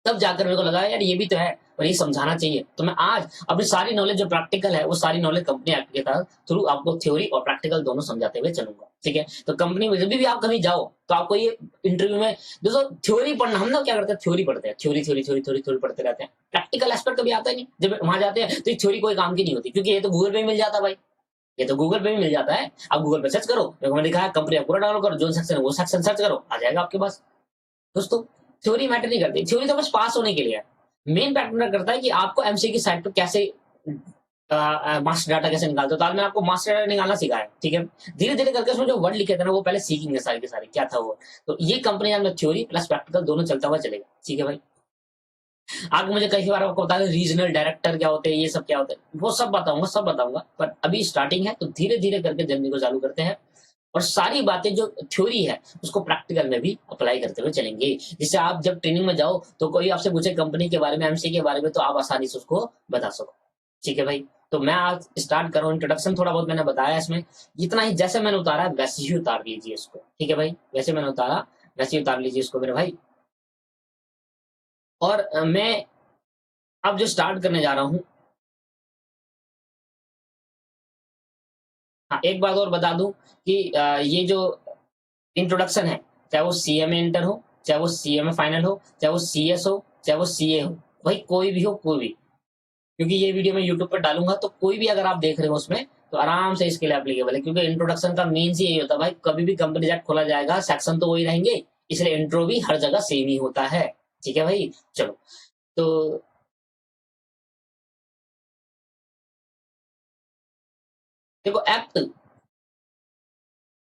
तब जाकर मेरे को लगा यार ये भी तो है और ये समझाना चाहिए। तो मैं आज अपनी सारी नॉलेज जो प्रैक्टिकल है, वो सारी नॉलेज कंपनी एक्ट के तहत थ्रू आपको थ्योरी और प्रैक्टिकल दोनों समझाते हुए चलूंगा, ठीक है। तो कंपनी में जब भी आप कहीं जाओ, तो आपको ये इंटरव्यू में दोस्तों थ्योरी पढ़ना, हम ना क्या करते हैं, थ्योरी पढ़ते हैं, theory theory theory theory theory पढ़ते रहते हैं। प्रैक्टिकल एस्पेक्ट कभी आता ही नहीं। जब वहां जाते हैं तो ये थ्योरी कोई काम की नहीं होती, क्योंकि ये तो गूगल पे मिल जाता है भाई, ये तो गूगल पे भी मिल जाता है। आप गूगल पे सर्च करो, देखो मैंने लिखा है कंपनी पूरा डाउनलोड करो, जो सेक्शन है वो सेक्शन सर्च करो, आ जाएगा आपके पास। दोस्तों थ्योरी मैटर नहीं करती, थ्योरी तो बस पास होने के लिए है। मेन मैटर करता है कि आपको एमसीए की साइट पर कैसे मास्टर डाटा कैसे निकालते हो। तो आज मैंने आपको मास्टर डाटा निकालना सिखाया, ठीक है। धीरे धीरे करके उसमें जो वर्ड लिखे थे ना, वो पहले सीखेंगे सारे के सारे क्या था वो। तो ये कंपनी में थ्योरी प्लस प्रैक्टिकल दोनों चलता हुआ चलेगा, ठीक है भाई। आगे मुझे कई बार आपको बता दें रीजनल डायरेक्टर क्या होते हैं, ये सब क्या होते हैं, वो सब बताऊंगा, सब बताऊंगा। पर अभी स्टार्टिंग है, तो धीरे धीरे करके जर्नी को चालू करते हैं, और सारी बातें जो थ्योरी है उसको प्रैक्टिकल में भी अप्लाई करते हुए चलेंगे। जिससे आप जब ट्रेनिंग में जाओ, तो कोई आपसे पूछे कंपनी के बारे में, एमसी के बारे में, तो आप आसानी से उसको बता सको, ठीक है भाई। तो मैं आज स्टार्ट कर रहा हूँ। इंट्रोडक्शन थोड़ा बहुत मैंने बताया इसमें, इतना ही जैसे मैंने उतारा वैसे ही उतार लीजिए इसको, ठीक है भाई। वैसे मैंने उतारा वैसे ही उतार लीजिए इसको मेरे भाई। और मैं अब जो स्टार्ट करने जा रहा हूँ, हाँ एक बात और बता दूं कि ये जो इंट्रोडक्शन है, चाहे वो सीएमए इंटर हो, चाहे वो सीएमए फाइनल हो, चाहे वो सीएस हो, चाहे वो सीए हो, भाई कोई भी हो, कोई भी, क्योंकि ये वीडियो मैं यूट्यूब पर डालूंगा, तो कोई भी अगर आप देख रहे हो उसमें, तो आराम से इसके लिए एप्लीकेबल है। क्योंकि इंट्रोडक्शन का मेन से यही होता है भाई, कभी भी कंपनी एक्ट खोला जाएगा सेक्शन तो वही रहेंगे, इसलिए इंट्रो भी हर जगह सेम ही होता है, ठीक है भाई। चलो, तो देखो एक्ट,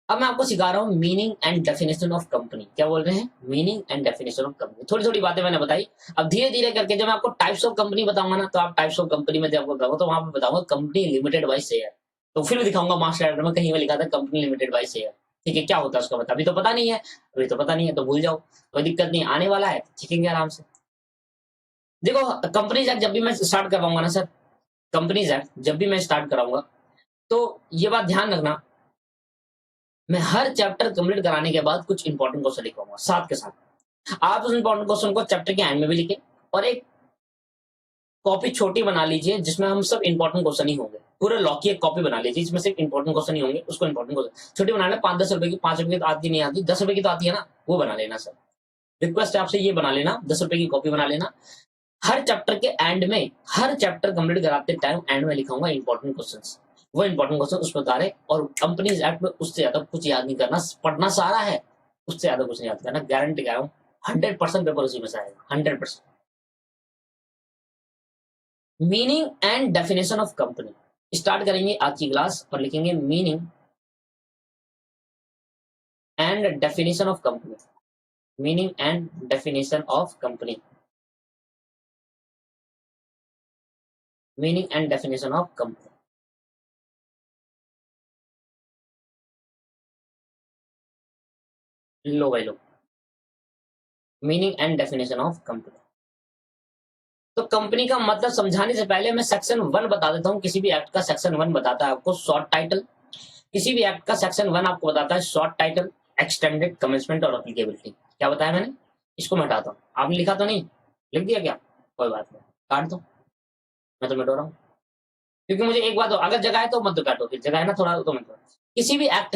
अब मैं आपको सिखा रहा हूँ meaning and definition of company. क्या बोल रहे हैं? Meaning and definition of company. थोड़ी थोड़ी बातें मैंने बताई। अब धीरे धीरे करके जब मैं आपको टाइप्स ऑफ कंपनी बताऊंगा ना, तो आप टाइप्स ऑफ कंपनी में जब आपको बताऊंगा, तो वहां पर बताऊंगा कंपनी लिमिटेड बाय शेयर। तो फिर भी दिखाऊंगा मास्टर डायरेक्टर में कहीं में लिखा था कंपनी लिमिटेड बाय शेयर, ठीक है। क्या होता है उसका बता, अभी तो पता नहीं है, अभी तो पता नहीं है, तो भूल जाओ, कोई दिक्कत नहीं, आने वाला है, सीखेंगे आराम से। देखो कंपनी जब भी मैं स्टार्ट करवाऊंगा ना सर, कंपनीज एक्ट जब भी मैं स्टार्ट कराऊंगा तो ये बात ध्यान रखना, मैं हर चैप्टर कंप्लीट कराने के बाद कुछ इंपॉर्टेंट क्वेश्चन लिखवाऊंगा साथ के साथ। आप उस इंपॉर्टेंट क्वेश्चन को चैप्टर के एंड में भी लिखें और एक कॉपी छोटी बना लीजिए जिसमें हम सब इंपॉर्टेंट क्वेश्चन ही होंगे। पूरे लॉ की एक कॉपी बना लीजिए जिसमें सिर्फ इंपॉर्टेंट क्वेश्चन ही होंगे, उसको इंपॉर्टेंट क्वेश्चन छोटी बना लेना। 5-10 रुपए की, 5 रुपए की तो आती नहीं आती, 10 रुपए की तो आती है ना, वो बना लेना सर। रिक्वेस्ट है आपसे, ये बना लेना, 10 रुपए की कॉपी बना लेना। हर चैप्टर के एंड में, हर चैप्टर कंप्लीट कराते टाइम एंड में लिखाऊंगा इंपॉर्टेंट क्वेश्चंस। वो इंपॉर्टेंट क्वेश्चन उसमें उतारे और कंपनीज एक्ट में उससे ज्यादा कुछ याद नहीं करना, पढ़ना सारा है, उससे ज्यादा कुछ नहीं याद करना, गारंटी कर रहा हूँ 100% पेपर उसी में से आएगा, 100%। Meaning and definition of company start करेंगे आज की क्लास और लिखेंगे meaning and definition of company. Meaning and definition of company. Meaning and definition of company. लो भाई लो, meaning and definition of company. तो कंपनी का मतलब समझाने से पहले मैं सेक्शन 1 बता देता हूँ। किसी भी एक्ट का सेक्शन 1 बताता है आपको शॉर्ट टाइटल। किसी भी एक्ट का सेक्शन 1 आपको बताता है शॉर्ट टाइटल, एक्सटेंडेड, कमेंसमेंट और एप्लीकेबिलिटी। क्या बताया मैंने? इसको मैं हटाता हूँ। आपने लिखा तो नहीं? लिख दिया क्या? कोई बात नहीं, काट दो, मैं तो मिटो रहा हूँ। क्योंकि मुझे एक बात हो, अगर जगह है तो मत काटो, फिर जगह है ना थोड़ा तो मत काटो। किसी भी एक्ट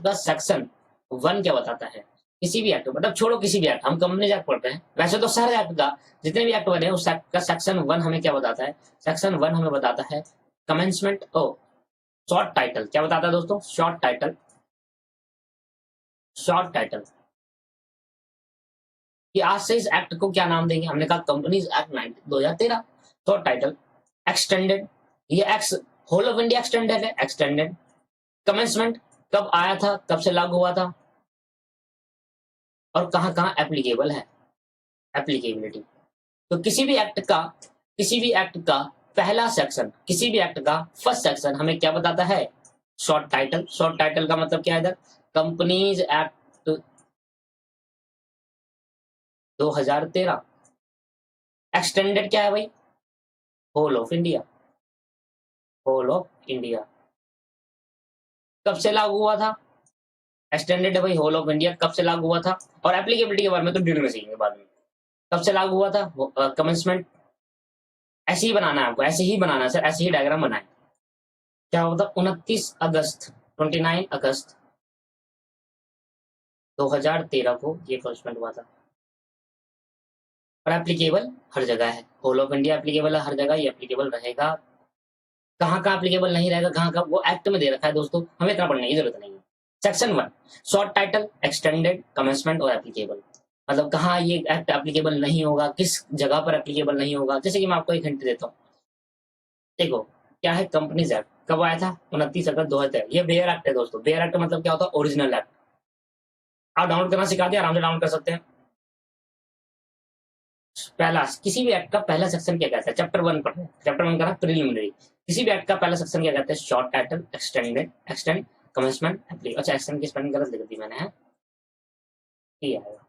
का सेक्शन 1 क्या बताता है? किसी भी एक्ट मतलब छोड़ो किसी भी एक्ट, हम कंपनी एक्ट पढ़ते हैं, वैसे तो सारे एक्ट का जितने भी एक्ट बने हैं उस एक्ट का सेक्शन 1 हमें क्या बताता है? सेक्शन 1 हमें बताता है कमेंसमेंट। ओ शॉर्ट टाइटल क्या बताता है दोस्तों? Short title. शॉर्ट टाइटल कि आज से इस एक्ट को क्या नाम देंगे? हमने कहा companies act 2013। Short title. Extended, ये ex whole of India extended है, एक्सटेंडेड। कमेंसमेंट कब आया था, कब से लागू हुआ था और कहां कहां एप्लीकेबल है, एप्लीकेबिलिटी। तो किसी भी एक्ट का पहला सेक्शन, किसी भी एक्ट का फर्स्ट सेक्शन हमें क्या बताता है? Short title. शॉर्ट टाइटल का मतलब क्या है इधर? Companies act 2013। एक्सटेंडेड क्या है भाई? Whole of India. Whole of India कब से लागू हुआ था? एक्सटेंडेड है भाई, होल ऑफ इंडिया कब से लागू हुआ था? और एप्लीकेबिलिटी के बारे में तो डिटेल में सीखेंगे बाद में। कब से लागू हुआ था? कमेंसमेंट ऐसे ही बनाना है आपको, ऐसे ही बनाना है सर, ऐसे ही डायग्राम बनाए। क्या होता? 29 अगस्त 2013 को ये कमेंसमेंट हुआ था। और एप्लीकेबल हर जगह है, होल ऑफ इंडिया एप्लीकेबल है हर जगह, ये एप्लीकेबल रहेगा। कहाँ का एप्लीकेबल नहीं रहेगा, कहाँ का, वो एक्ट में दे रखा है दोस्तों, हमें इतना पढ़ने की जरूरत नहीं है। Section 1 short title, extended, commencement और एप्लीकेबल। मतलब कहाँ ये एक्ट एप्लीकेबल नहीं होगा, किस जगह पर एप्लीकेबल नहीं होगा। जैसे कि मैं आपको एक हिंट देता हूँ, देखो क्या है, कंपनीज एक्ट कब आया था? 29 अगस्त 2013। ये बेयर एक्ट है दोस्तों। बेयर एक्ट मतलब क्या होता है? Original act. आप डाउनलोड करना सिखा दिया, आराम से डाउनलोड कर सकते हैं। पहला किसी भी एक्ट का पहला सेक्शन क्या कहता है? चैप्टर 1 पढ़ रहे हैं, चैप्टर 1 का ना प्रीलिमिनरी। किसी भी एक्ट का पहला सेक्शन क्या कहता है? Short title, extended, extend, commencement, application. अच्छा एक्सटेंड की स्पेलिंग गलत लिख दी मैंने, है ये आएगा।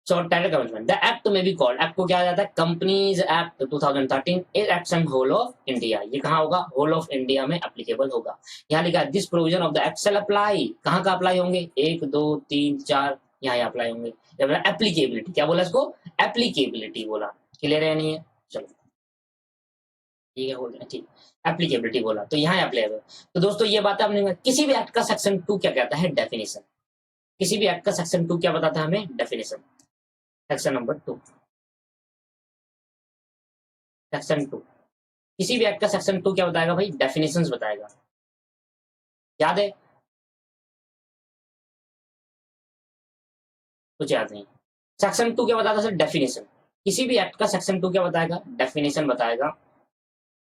Short title, commencement. The act may be called, act को क्या जाता है? Companies act 2013 is action whole of India. ये कहाँ होगा? होल ऑफ इंडिया में एप्लीकेबल होगा। यहाँ लिखा है this provision of the act shall apply. कहाँ का अप्लाई होंगे? 1 2 3 4 यहाँ अप्लाई होंगे। एप्लीकेबिलिटी क्या बोला इसको? एप्लीकेबिलिटी बोला। क्लियर है नहीं है? चलो ठीक है, हो गया ठीक। एप्लीकेबिलिटी बोला तो यहाँ अप्लाई होगा। तो दोस्तों ये बात आपने, किसी भी एक्ट का सेक्शन 2 क्या कहता है? डेफिनेशन। किसी भी एक्ट का सेक्शन 2 क्या बताता है हमें? डेफिनेशन। Section number 2, section 2। किसी भी एक्ट का सेक्शन 2 क्या बताएगा भाई? डेफिनेशंस बताएगा। याद है? कुछ याद नहीं। सेक्शन 2 क्या बताता है? डेफिनेशन। किसी भी एक्ट का सेक्शन 2 क्या बताएगा? डेफिनेशन बताएगा।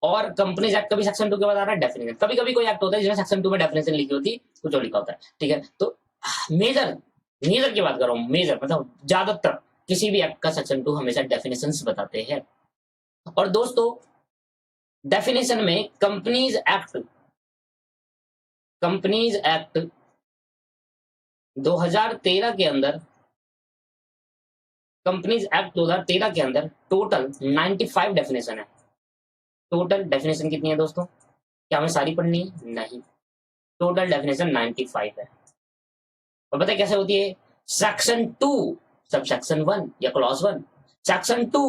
और कंपनीज एक्ट का भी सेक्शन 2 क्या बता रहा है? डेफिनेशन। कभी कभी कोई एक्ट होता है जिसमें सेक्शन 2 में डेफिनेशन लिखी होती है, कुछ और लिखा होता है, ठीक है। तो मेजर मेजर की बात कर रहा हूँ, मेजर मतलब ज्यादातर किसी भी एक्ट का सेक्शन 2 हमेशा डेफिनेशंस बताते हैं। और दोस्तों डेफिनेशन में कंपनीज एक्ट 2013 के अंदर, कंपनीज एक्ट 2013 के अंदर टोटल 95 डेफिनेशन है। टोटल डेफिनेशन कितनी है दोस्तों? क्या हमें सारी पढ़नी है? नहीं, टोटल डेफिनेशन 95 है। और पता है कैसे होती है? सेक्शन 2 सब सेक्शन 1 या क्लॉज 1, सेक्शन 2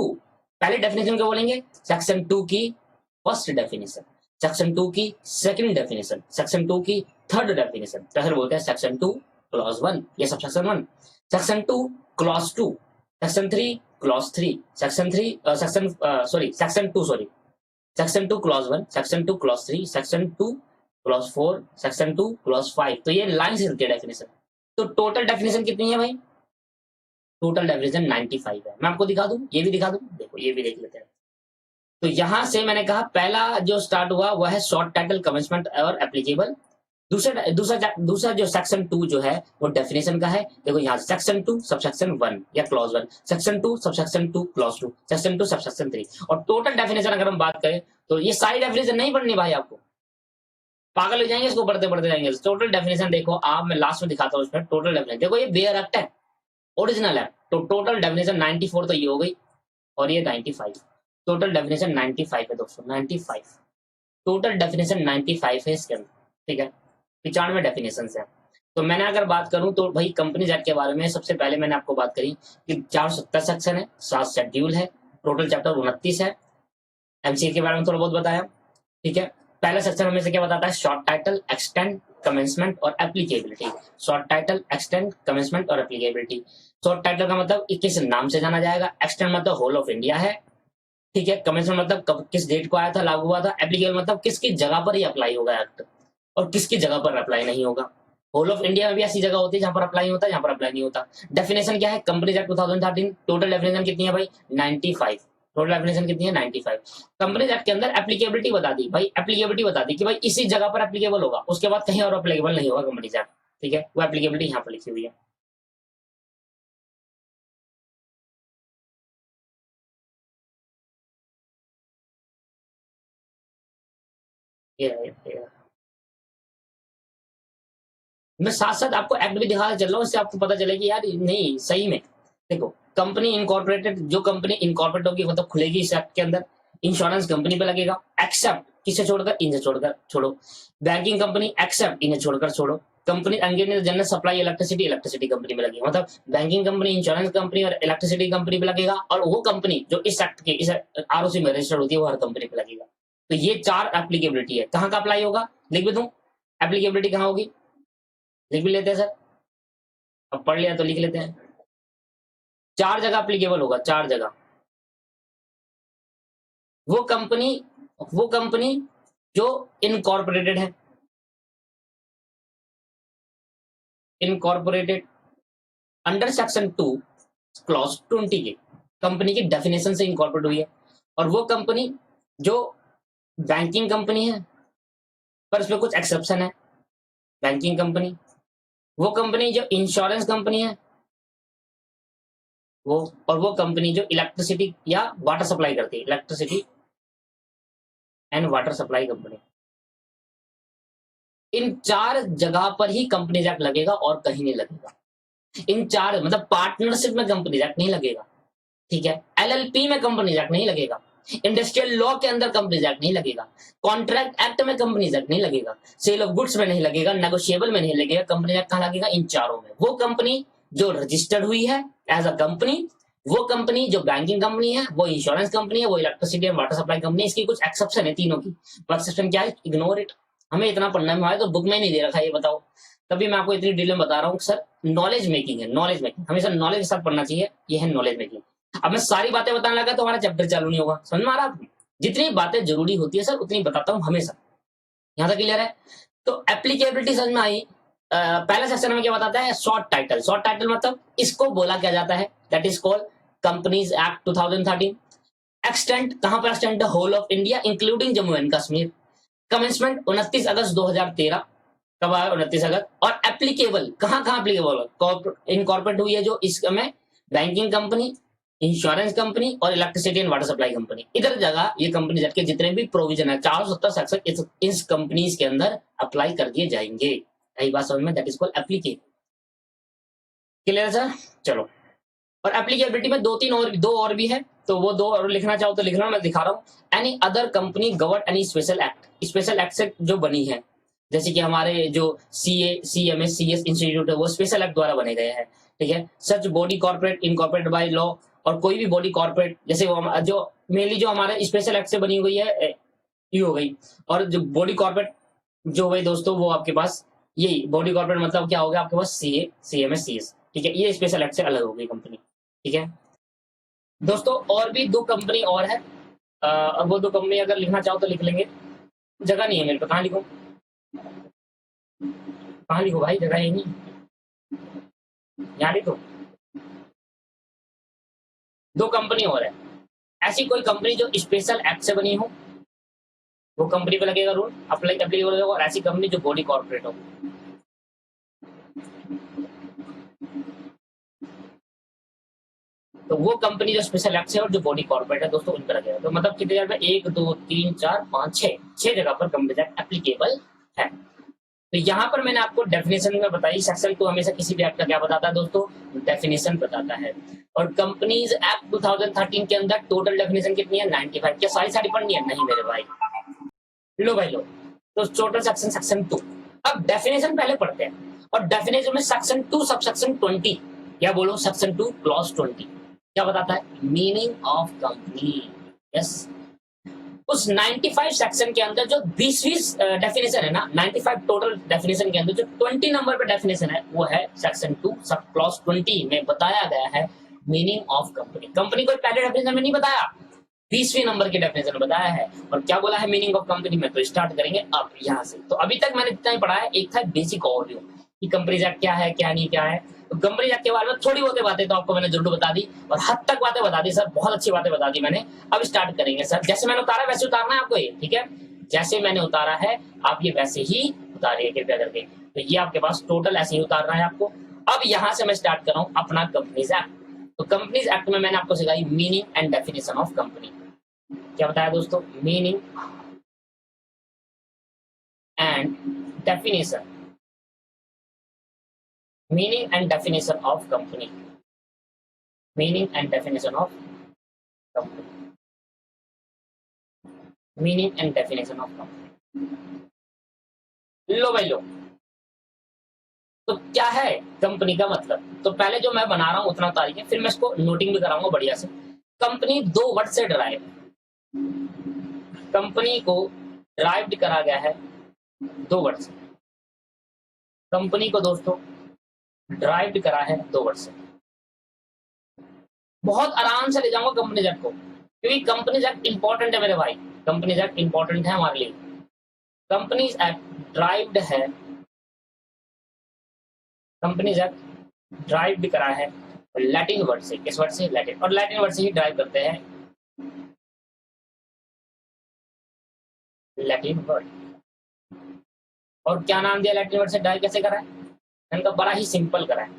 पहले डेफिनेशन को बोलेंगे, सेक्शन 2 की फर्स्ट डेफिनेशन, सेक्शन 2 की सेकंड डेफिनेशन, सेक्शन 2 की थर्ड डेफिनेशन, तो फिर बोलते हैं सेक्शन 2 क्लॉज 1 या sub section 1, section 2 clause 2, section 3 clause 3, section 3 section sorry section 2 sorry section 2 clause 1, section 2 clause 3, section 2 clause 4, section 2 clause 5। तो ये लाइन से चलती है डेफिनेशन। तो टोटल डेफिनेशन कितनी है भाई? टोटल डेफिनेशन 95 है। मैं आपको दिखा दूं, ये भी दिखा दूं, देखो ये भी देख लेते हैं। तो यहां से मैंने कहा पहला जो स्टार्ट हुआ वह है शॉर्ट टाइटल, कमेंसमेंट और एप्लीकेबल। दूसरा दूसरा दूसरा जो सेक्शन 2 जो है वो डेफिनेशन का है। देखो यहाँ सेक्शन 2 सबसेक्शन 1 या clause 1, section 2 subsection 2 clause 2, section 2 subsection 3। और टोटल डेफिनेशन अगर हम बात करें तो ये सारी डेफिनेशन नहीं पढ़नी भाई, आपको पागल हो जाएंगे इसको पढ़ते पढ़ते जाएंगे। टोटल डेफिनेशन देखो आप, मैं लास्ट में दिखाता हूँ उसमें टोटल डेफिनेशन। देखो ये बेयर एक्ट है, ओरिजिनल है। तो टोटल डेफिनेशन 94 तो ये हो गई और ये 95। टोटल डेफिनेशन 95 है दोस्तों, 95। टोटल डेफिनेशन 95 है इसके अंदर, ठीक है। 95 डेफिनेशन है। तो मैंने अगर बात करूं तो भाई कंपनीज एक्ट के बारे में सबसे पहले मैंने आपको बात करी कि 470 सेक्शन है, 7 शेड्यूल है, टोटल चैप्टर 29 है। एमसीए के बारे में थोड़ा बहुत बताया, ठीक है। पहला सेक्शन हमें से क्या बताता है? शॉर्ट टाइटल, एक्सटेंड, कमेंसमेंट और applicability. Short title, extend, commencement और एप्लीकेबिलिटी। शॉर्ट टाइटल का मतलब किस नाम से जाना जाएगा, एक्सटेंड मतलब होल ऑफ इंडिया है, ठीक है। कमेंसमेंट मतलब कब किस डेट को आया था, लागू हुआ था। एप्लीकेबल मतलब किसकी जगह पर ही अप्लाई होगा एक्ट और किसकी जगह पर अप्लाई नहीं होगा। होल ऑफ इंडिया में भी ऐसी जगह होती है जहां पर अप्लाई होता है, जहां पर अप्लाई नहीं होता। डेफिनेशन क्या है? Companies act 2013। टोटल डेफिनेशन कितनी है भाई? 95। टोटल डेफिनेशन कितनी है? 95। कंपनीज एक्ट के अंदर एप्लीकेबिलिटी बता दी भाई, एप्लीकेबिलिटी बता दी कि भाई इसी जगह पर एप्लीकेबल होगा, उसके बाद कहीं और एप्लीकेबल नहीं होगा कंपनीज एक्ट, ठीक है। वो एप्लीकेबिलिटी यहाँ पर लिखी हुई है। ये मैं साथ साथ आपको एक्ट भी दिखाता चल रहा हूँ, इससे आपको पता चले कि यार नहीं सही में। देखो कंपनी इनकॉर्पोरेटेड, जो कंपनी इनकॉर्पोरेट होगी मतलब खुलेगी इस एक्ट के अंदर, इंश्योरेंस कंपनी पे लगेगा, एक्सेप्ट किसे छोड़कर? इन्हें छोड़कर छोड़ो। बैंकिंग कंपनी एक्सेप्ट इन्हें छोड़कर छोड़ो। Company engage general supply electricity, electricity company में लगेगा। मतलब बैंकिंग कंपनी, इंश्योरेंस कंपनी और इलेक्ट्रिसिटी कंपनी पे लगेगा। और वो कंपनी जो इस एक्ट के इस आरओसी में रजिस्टर्ड होती है वो हर कंपनी पे लगेगा। तो ये 4 एप्लीकेबिलिटी है। कहाँ का अप्लाई होगा लिख भी दूं, एप्लीकेबिलिटी कहाँ होगी लिख भी लेते हैं सर, अब पढ़ लिया तो लिख लेते हैं। 4 जगह अप्लीकेबल होगा, 4 जगह। वो कंपनी वो कंपनी जो इनकॉर्पोरेटेड है, इनकॉर्पोरेटेड अंडर सेक्शन 2 क्लॉज 20 के कंपनी की डेफिनेशन से इनकॉर्पोरेट हुई है। और वो कंपनी जो बैंकिंग कंपनी है, पर उसमें कुछ एक्सेप्शन है। बैंकिंग कंपनी, वो कंपनी जो इंश्योरेंस कंपनी है, वो और वो कंपनी जो इलेक्ट्रिसिटी या वाटर सप्लाई करती है, electricity and water supply company. इन 4 जगह पर ही कंपनीज एक्ट लगेगा और कहीं नहीं लगेगा। इन 4 मतलब पार्टनरशिप में कंपनीज एक्ट नहीं लगेगा, ठीक है। एलएलपी में कंपनीज एक्ट नहीं लगेगा, इंडस्ट्रियल लॉ के अंदर कंपनीज एक्ट नहीं लगेगा, कॉन्ट्रैक्ट एक्ट में कंपनीज एक्ट नहीं लगेगा, सेल ऑफ गुड्स में नहीं लगेगा, नेगोशिएबल में नहीं लगेगा। कंपनी एक्ट कहाँ लगेगा? इन चारों में। वो कंपनी जो रजिस्टर्ड हुई है एज अ कंपनी, वो कंपनी जो बैंकिंग कंपनी है, वो इंश्योरेंस कंपनी है, वो electricity and water supply company है। इसकी कुछ एक्सेप्शन है तीनों की। एक्सेप्शन क्या है? Ignore it. हमें इतना पढ़ना है, हमारे तो बुक में नहीं दे रखा है, ये बताओ। तभी मैं आपको इतनी डिटेल में बता रहा हूँ सर, नॉलेज मेकिंग है, नॉलेज मेकिंग हमेशा नॉलेज के साथ पढ़ना चाहिए। ये है नॉलेज मेकिंग। अब मैं सारी बातें बताने लगा तो हमारा चैप्टर चालू नहीं होगा, समझ में आ रहा है? जितनी बातें जरूरी होती है सर उतनी बताता हूँ हमेशा। यहाँ तक क्लियर है? तो एप्लीकेबिलिटी समझ में आई। पहला सेक्शन में क्या बताता है? Short title. शॉर्ट टाइटल मतलब इसको बोला क्या जाता है? That is called companies act 2013। Extent कहां पर extent? Whole of India including Jammu and Kashmir. Commencement 29 अगस्त 2013। कब आया? 29 अगस्त। और एप्लीकेबल कहां कहां एप्लीकेबल? इनकॉर्पोरेट हुई है जो इसमें बैंकिंग कंपनी, इंश्योरेंस कंपनी और electricity and water supply company. इधर जगह ये कंपनी के जितने भी प्रोविजन है 470 सेक्शन इस कंपनीज के अंदर अप्लाई कर दिए जाएंगे। यही बात समझ में? That is called applicable. Clear sir? चलो। और एप्लीकेबिलिटी में दो और भी है। तो वो दो और लिखना चाहो तो लिखना, मैं दिखा रहा हूँ। Any other company govern any special act, special act से जो बनी है, जैसे कि हमारे जो CA, CMS, CS इंस्टीट्यूट है वो स्पेशल एक्ट द्वारा बने गए हैं, ठीक है। Such body corporate incorporate by law, और कोई भी बॉडी कॉर्पोरेट जैसे वो जो मेनली जो हमारे स्पेशल एक्ट से बनी हुई है ये हो गई। और जो बॉडी कॉर्पोरेट जो हो गई दोस्तों, वो आपके पास यही बॉडी कॉर्पोरेट मतलब क्या हो गया आपके पास, CA, CMS, CS, ठीक है। ये स्पेशल एक्ट से अलग हो गई कंपनी, ठीक है दोस्तों। और भी दो कंपनी और है, और वो दो कंपनी अगर लिखना चाहो तो लिख लेंगे, जगह नहीं है मेरे पे, कहाँ लिखूं, कहाँ लिखो भाई, जगह है नहीं, यहाँ लिखो। दो कंपनी और है, ऐसी कोई कंपनी जो स्पेशल एक्ट से बनी हो, वो कंपनी पे लगेगा रूल, अप्लाई एप्लीकेबल होगा, और ऐसी कंपनी जो बॉडी कॉर्पोरेट हो, तो वो कंपनी जो स्पेशल एक्ट है और जो बॉडी कॉर्पोरेट है दोस्तों, उन पर लगेगा। तो मतलब कितने जगह पे, 1 2 3 4 5 6 जगह पर कंपनी एक्ट एप्लीकेबल है। तो यहाँ पर मैंने आपको डेफिनेशन में बताई, सेक्शन 2 हमेशा किसी भी एक्ट का क्या बताता है दोस्तों, डेफिनेशन बताता है। और कंपनीज एक्ट 2013 के अंदर टोटल डेफिनेशन कितनी है, 95। क्या सारी सारी पढ़नी है, नहीं मेरे भाई, लो भाई लो। तो टोटल सेक्शन, सेक्शन 2। अब डेफिनेशन पहले पढ़ते हैं, और डेफिनेशन में सेक्शन 2 सब सेक्शन 20, या बोलो सेक्शन 2 क्लॉज 20 क्या बताता है, मीनिंग ऑफ कंपनी। यस, उस 95 सेक्शन के अंदर जो 20वीं डेफिनेशन है ना, 95 टोटल डेफिनेशन के अंदर जो 20 नंबर पे डेफिनेशन है, वो है सेक्शन 2 सब क्लॉज 20 में बताया गया है मीनिंग ऑफ कंपनी। कंपनी को पहले डेफिनेशन में नहीं बताया, 20वीं नंबर की डेफिनेशन बताया है। और क्या बोला है मीनिंग ऑफ कंपनी में, तो स्टार्ट करेंगे अब यहाँ से। तो अभी तक मैंने जितना ही पढ़ा है, एक था बेसिक ओवरव्यू कि कंपनीज एक्ट क्या है क्या नहीं क्या है। तो कंपनीज एक्ट के बारे में थोड़ी बहुत बातें तो आपको मैंने जरूर बता दी, और हद तक बातें बता दी सर, बहुत अच्छी बातें बता दी मैंने। अब स्टार्ट करेंगे सर, जैसे मैंने उतारा वैसे उतारना है आपको ये, ठीक है। जैसे मैंने उतारा है आप ये वैसे ही उतारिए कृपया करके। तो ये आपके पास टोटल ऐसे ही उतारना है आपको। अब यहाँ से मैं स्टार्ट कर रहा हूँ अपना कंपनीज एक्ट। तो कंपनीज एक्ट में मैंने आपको सिखाई meaning and definition of company. क्या बताया दोस्तों, meaning and definition, meaning and definition of company, meaning and definition of company, meaning and definition of company. लो भाई लो। तो क्या है कंपनी का मतलब, तो पहले जो मैं बना रहा हूं उतना तारीख है, फिर मैं इसको नोटिंग भी कराऊंगा बढ़िया से। कंपनी दो वर्ड से ड्राइव, कंपनी को ड्राइव्ड करा गया है दो वर्ड से, कंपनी को दोस्तों ड्राइव्ड करा है दो वर्ड से। बहुत आराम से ले जाऊंगा कंपनी एक्ट को, क्योंकि कंपनी एक्ट इंपॉर्टेंट है मेरे भाई, कंपनी एक्ट इंपॉर्टेंट है हमारे लिए। कंपनी एक्ट ड्राइव्ड है, कंपनी एक्ट ड्राइव्ड करा है लैटिन वर्ड से, किस वर्ड से, लैटिन, और लैटिन वर्ड से ही ड्राइव करते हैं, लैटिन वर्ड। और क्या नाम दिया लैटिन वर्ड से ड्राइव कैसे करा है, इनका बड़ा ही सिंपल करा है।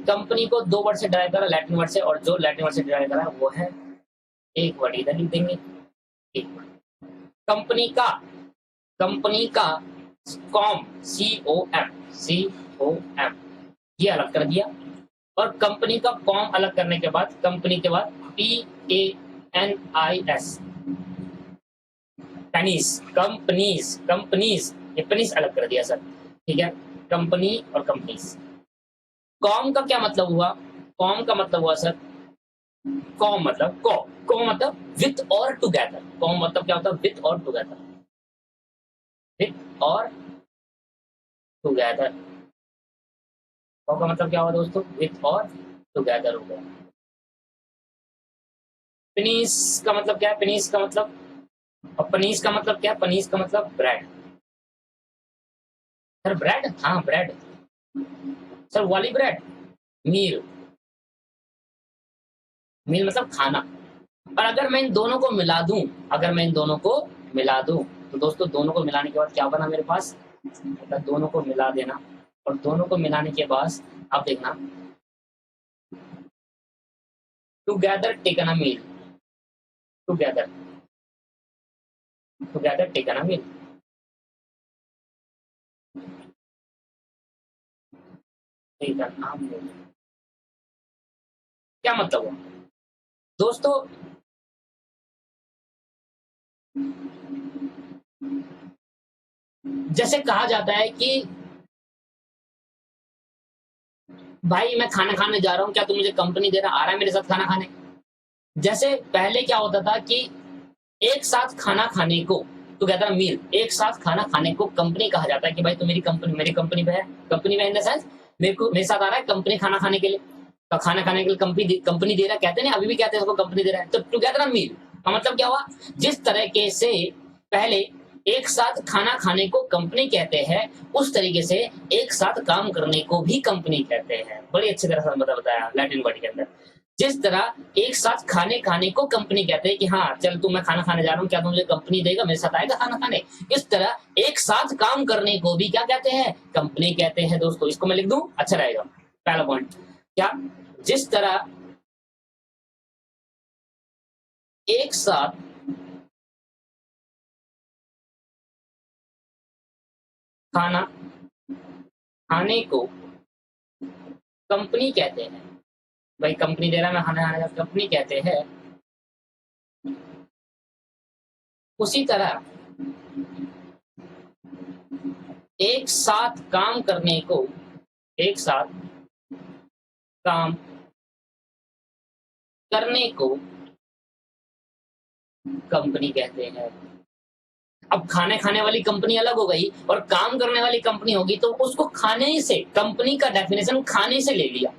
कंपनी को दो वर्ड से ड्राइव करा लैटिन वर्ड से, और जो लैटिन वर्ड से ड्राइव करा वो है एक वर्ड, इधर लिख देंगे एक वर्ड। कंपनी का, कंपनी का कॉम, COM ये अलग कर दिया, और कंपनी का कॉम अलग करने के बाद कंपनी के बाद PANIS, पेनिस, कंपनीज, कंपनीज, ये पेनिस अलग कर दिया सर, ठीक है। कंपनी और कंपनीज। कॉम का क्या मतलब हुआ, कॉम का मतलब हुआ सर, कॉम मतलब को मतलब विथ और टुगेदर, कॉम मतलब क्या होता है, विथ और टुगेदर, विथ और टुगेदर। कॉम का मतलब क्या हुआ दोस्तों, विथ और टुगेदर हो गया। पनीस का मतलब क्या है, पनीस का मतलब, और पनीस का मतलब क्या है, पनीस का मतलब ब्रेड। सर ब्रेड, हाँ ब्रेड सर, वाली ब्रेड, मील, मील मतलब खाना। और अगर मैं इन दोनों को मिला दूं, अगर मैं इन दोनों को मिला दूं, तो दोस्तों दोनों को मिलाने के बाद क्या बना मेरे पास, अगर दोनों को मिला देना, और दोनों को मिलाने के बाद आप देखना, together taken a meal, together, together taken a meal, taken a meal. क्या मतलब हुआ दोस्तों, जैसे कहा जाता है कि भाई मैं खाना खाने जा रहा हूँ, क्या तू मुझे कंपनी दे रहा, आ रहा है मेरे साथ खाना खाने। जैसे पहले क्या होता था कि एक साथ खाना खाने को टुगेदर मील, एक साथ खाना खाने को कंपनी कहा जाता है कि भाई तू मेरी कंपनी पे है। कंपनी में इन द सेंस मेरे साथ आ रहा है कंपनी खाना खाने के लिए, तो खाना खाने के लिए कंपनी दे रहा है, कहते हैं अभी भी कहते हैं उसको कंपनी दे रहा है। तो टुगेदर मील का मतलब क्या हुआ, जिस तरीके से पहले एक साथ खाना खाने को कंपनी कहते हैं, उस तरीके से एक साथ काम करने को भी कंपनी कहते हैं। बड़ी अच्छी तरह से बताया लैटिन वर्ड के अंदर। जिस तरह एक साथ खाने खाने को कंपनी कहते हैं कि हाँ चल तू मैं खाना खाने जा रहा हूँ, क्या तू मुझे कंपनी देगा, मेरे साथ आएगा खाना खाने। इस तरह एक साथ काम करने को भी क्या कहते हैं, कंपनी कहते हैं। दोस्तों इसको मैं लिख दूं, अच्छा रहेगा। पहला पॉइंट क्या, जिस तरह एक साथ खाना खाने को कंपनी कहते हैं, भाई कंपनी दे रहा है मैं खाना खाने का, कंपनी कहते हैं। उसी तरह एक साथ काम करने को, एक साथ काम करने को कंपनी कहते हैं। अब खाने खाने वाली कंपनी अलग हो गई और काम करने वाली कंपनी होगी, तो उसको खाने से, कंपनी का डेफिनेशन खाने से ले लिया।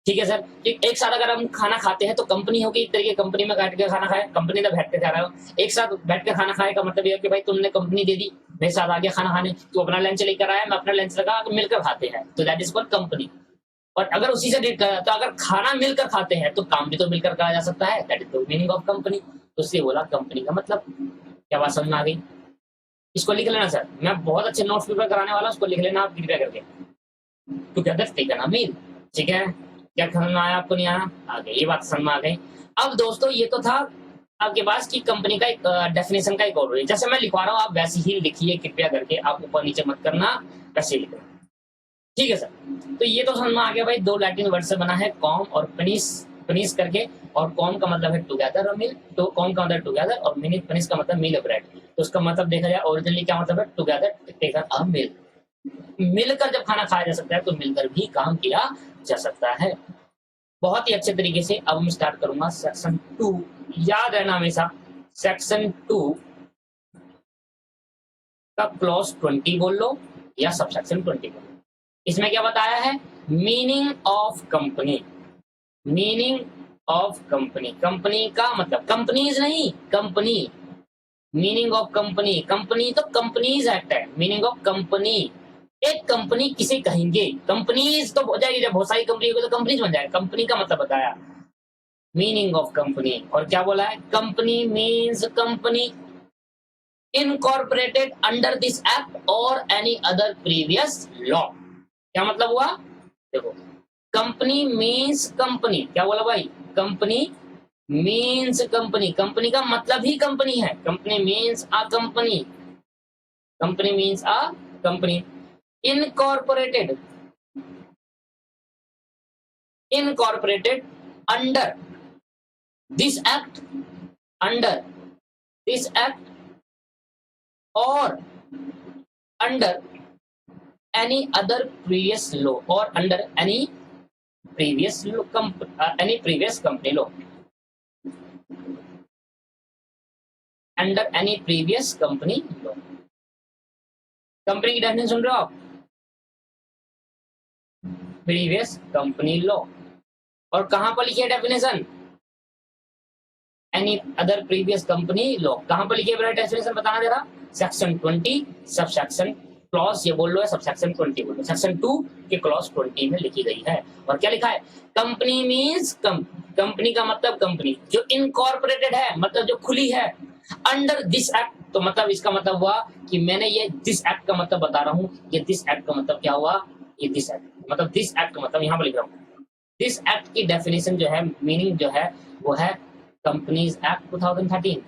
ठीक है सर, कि एक साथ अगर हम खाना खाते हैं तो कंपनी होगी, एक तरीके कंपनी में बैठ के खाना खाए, कंपनी तो बैठ के खा रहा हो, एक साथ बैठ के खाना खाए का मतलब ये कि भाई तुमने कंपनी दे दी, मेरे साथ आ गया खाना खाने, तू अपना लंच लेकर आया, मैं अपना लंच लगा, मिलकर खाते हैं, तो दैट इज कॉल्ड कंपनी। और अगर उसी से डेट करा तो अगर खाना मिलकर खाते हैं तो काम भी तो मिलकर करा जा सकता है, that is the meaning of company. तो उससे बोला कंपनी का मतलब। क्या बात समझ में आ गई? इसको लिख लेना सर, मैं बहुत अच्छे नोट्स प्रिपेयर कराने वाला हूँ, उसको लिख लेना आप कृपया करके। टुगेदर टेकन अ मील, ठीक है। क्या समझ में आया आपको, नहीं आया? आ गई ये बात समझ में आ गई। अब दोस्तों ये तो था आपके पास की कंपनी का एक डेफिनेशन का एक और है। जैसे मैं लिखवा रहा हूँ आप वैसे ही लिखिए कृपया करके, आप ऊपर नीचे मत करना, वैसे ही लिखना। ठीक है सर, तो ये तो समझ में आ गया भाई, दो लैटिन वर्ड से बना है, कॉम और पनीस, पनीस करके। और कॉम का मतलब है टुगेदर और मिल, तो कॉम का मतलब टुगेदर, और पनीस का मतलब मील ब्रेड। तो उसका मतलब देखा जाए ओरिजिनली क्या मतलब है, टुगेदर टेकन अ मील। मिलकर जब खाना खाया जा सकता है तो मिलकर भी काम किया जा सकता है। बहुत ही अच्छे तरीके से अब मैं स्टार्ट करूंगा सेक्शन 2। याद रहना हमेशा, सेक्शन 2 का क्लॉज 20 बोल लो या सबसेक्शन 20 बोल लो। इसमें क्या बताया है, meaning of company, meaning of company, company का मतलब, कंपनीज नहीं, company. Meaning of company, company तो कंपनीज एक्ट है, मीनिंग ऑफ कंपनी, एक कंपनी किसे कहेंगे, कंपनीज तो हो जाएगी, जब बहुत सारी कंपनी होगी तो कंपनीज बन जाएगा, कंपनी का मतलब बताया। मीनिंग ऑफ कंपनी, और क्या बोला है, company means company incorporated under this act और एनी अदर प्रीवियस लॉ। क्या मतलब हुआ, देखो, कंपनी मीन्स कंपनी, क्या बोला भाई, कंपनी मीन्स कंपनी, कंपनी का मतलब ही कंपनी है, company means a company, company means a company incorporated, incorporated under this act, under this act और under any other previous law or under any previous law, any previous company law, under any previous company law। Company की डेफिनेशन सुन रहे हो आप, प्रीवियस कंपनी लॉ। और कहां पर लिखी है definition, any other previous company law, कहां पर लिखी है डेफिनेशन बताना जरा, सेक्शन 20 सब सेक्शन क्लॉज, ये बोल लो है सब सेक्शन 20 बोल लो, सेक्शन 2 के क्लॉज 20 में लिखी गई है। और क्या लिखा है, कंपनी मीन्स कंपनी का मतलब कंपनी जो इनकॉर्पोरेटेड है, मतलब जो खुली है, अंडर दिस एक्ट, तो मतलब इसका मतलब हुआ कि मैंने ये दिस एक्ट का मतलब बता रहा हूँ, ये दिस एक्ट का मतलब क्या हुआ, ये दिस एक्ट मतलब, दिस एक्ट का मतलब यहां पर लिख रहा हूँ, दिस एक्ट की डेफिनेशन जो है, मीनिंग जो है वो है companies act 2013,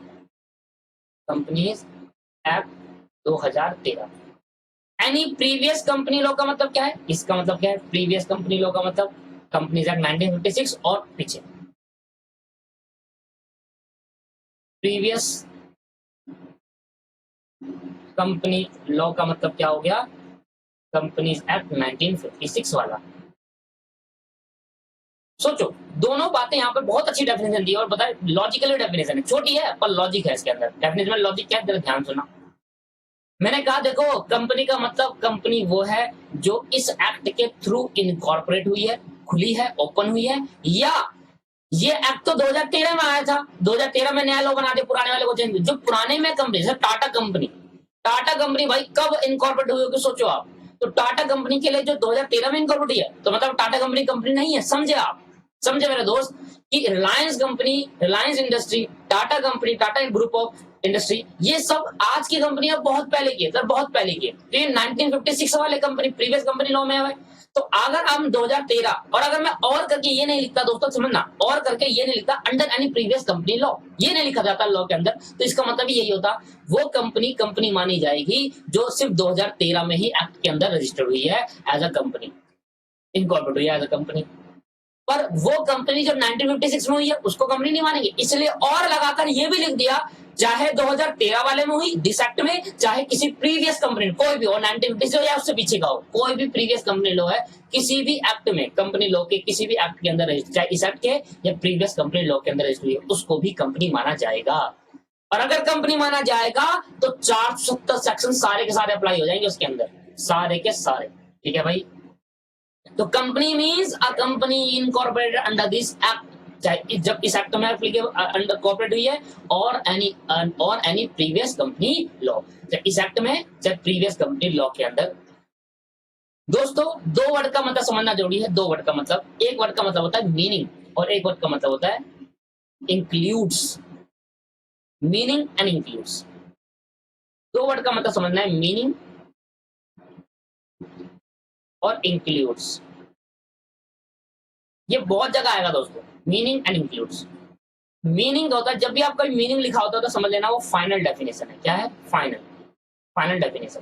companies act 2013। Any previous company law का मतलब क्या है, इसका मतलब क्या है, प्रीवियस कंपनी लॉ का मतलब कंपनीज एक्ट 1956 और पीछे, प्रीवियस कंपनी लॉ का मतलब क्या हो गया? कंपनीज एक्ट 1956 वाला। सोचो, दोनों बातें यहाँ पर बहुत अच्छी डेफिनेशन दी है और बताए लॉजिकल डेफिनेशन है, छोटी है पर लॉजिक है इसके अंदर। डेफिनेशन में लॉजिक क्या है, जरा ध्यान सुना। मैंने कहा देखो, कंपनी का मतलब कंपनी वो है जो इस एक्ट के थ्रू इनकॉर्पोरेट हुई है, खुली है, ओपन हुई है, या ये एक्ट तो 2013 में आया था, 2013 में नया लॉ बना दिया, पुराने वाले को चेंज। जो पुराने में कंपनी, जैसे टाटा कंपनी, टाटा कंपनी भाई कब इनकॉर्पोरेट हुई होगी सोचो आप। तो टाटा कंपनी के लिए जो 2013 में इनकॉर्पोरेट हुई है, तो मतलब टाटा कंपनी कंपनी नहीं है, समझे आप? समझे मेरे दोस्त कि Reliance company, Reliance industry, Tata company, Tata group of industry, ये सब आज की कंपनी है, बहुत पहले की है सर, बहुत पहले की है। तो ये 1956 वाले कंपनी, प्रीवियस कंपनी लॉ में है। तो अगर हम 2013, और अगर मैं और करके ये नहीं लिखता दोस्तों, समझना, और करके ये नहीं लिखता under any previous company law, ये नहीं लिखा जाता लॉ के अंदर, तो इसका मतलब यही होता वो कंपनी कंपनी मानी जाएगी जो सिर्फ 2013 में ही एक्ट के अंदर रजिस्टर्ड हुई है एज अ कंपनी, इनकॉर्पोरेट हुई है एज अ कंपनी। पर वो कंपनी जो 1956 में हुई है उसको कंपनी नहीं मानेंगे, इसलिए और लगाकर ये भी लिख दिया, चाहे 2013 वाले में हुई दिस एक्ट में, चाहे किसी प्रीवियस कंपनी, कोई भी हो, 1956 या उससे पीछे का हो, कोई भी प्रीवियस कंपनी लॉ है, किसी भी एक्ट में, कंपनी लॉ के किसी भी एक्ट के अंदर, चाहे इस एक्ट के या प्रीवियस कंपनी लॉ के अंदर रजिस्टर हुई है, उसको भी कंपनी माना जाएगा। और अगर कंपनी माना जाएगा तो 470 सेक्शन सारे के सारे अप्लाई हो जाएंगे उसके अंदर, सारे के सारे। ठीक है भाई? तो company means a company incorporated under this act, चाहे जब इस एक्ट में अंडर कॉर्पोरेट हुई है, और एनी प्रीवियस कंपनी लॉ, चाहे इस एक्ट में चाहे प्रीवियस कंपनी लॉ के अंदर। दोस्तों, दो वर्ड का मतलब समझना जरूरी है। दो वर्ड का मतलब, एक वर्ड का मतलब होता है मीनिंग, और एक वर्ड का मतलब होता है इंक्लूड्स। मीनिंग एंड इंक्लूड्स, दो वर्ड का मतलब समझना है, मीनिंग और इंक्लूड्स। ये बहुत जगह आएगा दोस्तों, मीनिंग एंड इंक्लूड्स। मीनिंग होता है, जब भी आपका मीनिंग लिखा होता है तो समझ लेना वो फाइनल डेफिनेशन है। क्या है? Final, final definition.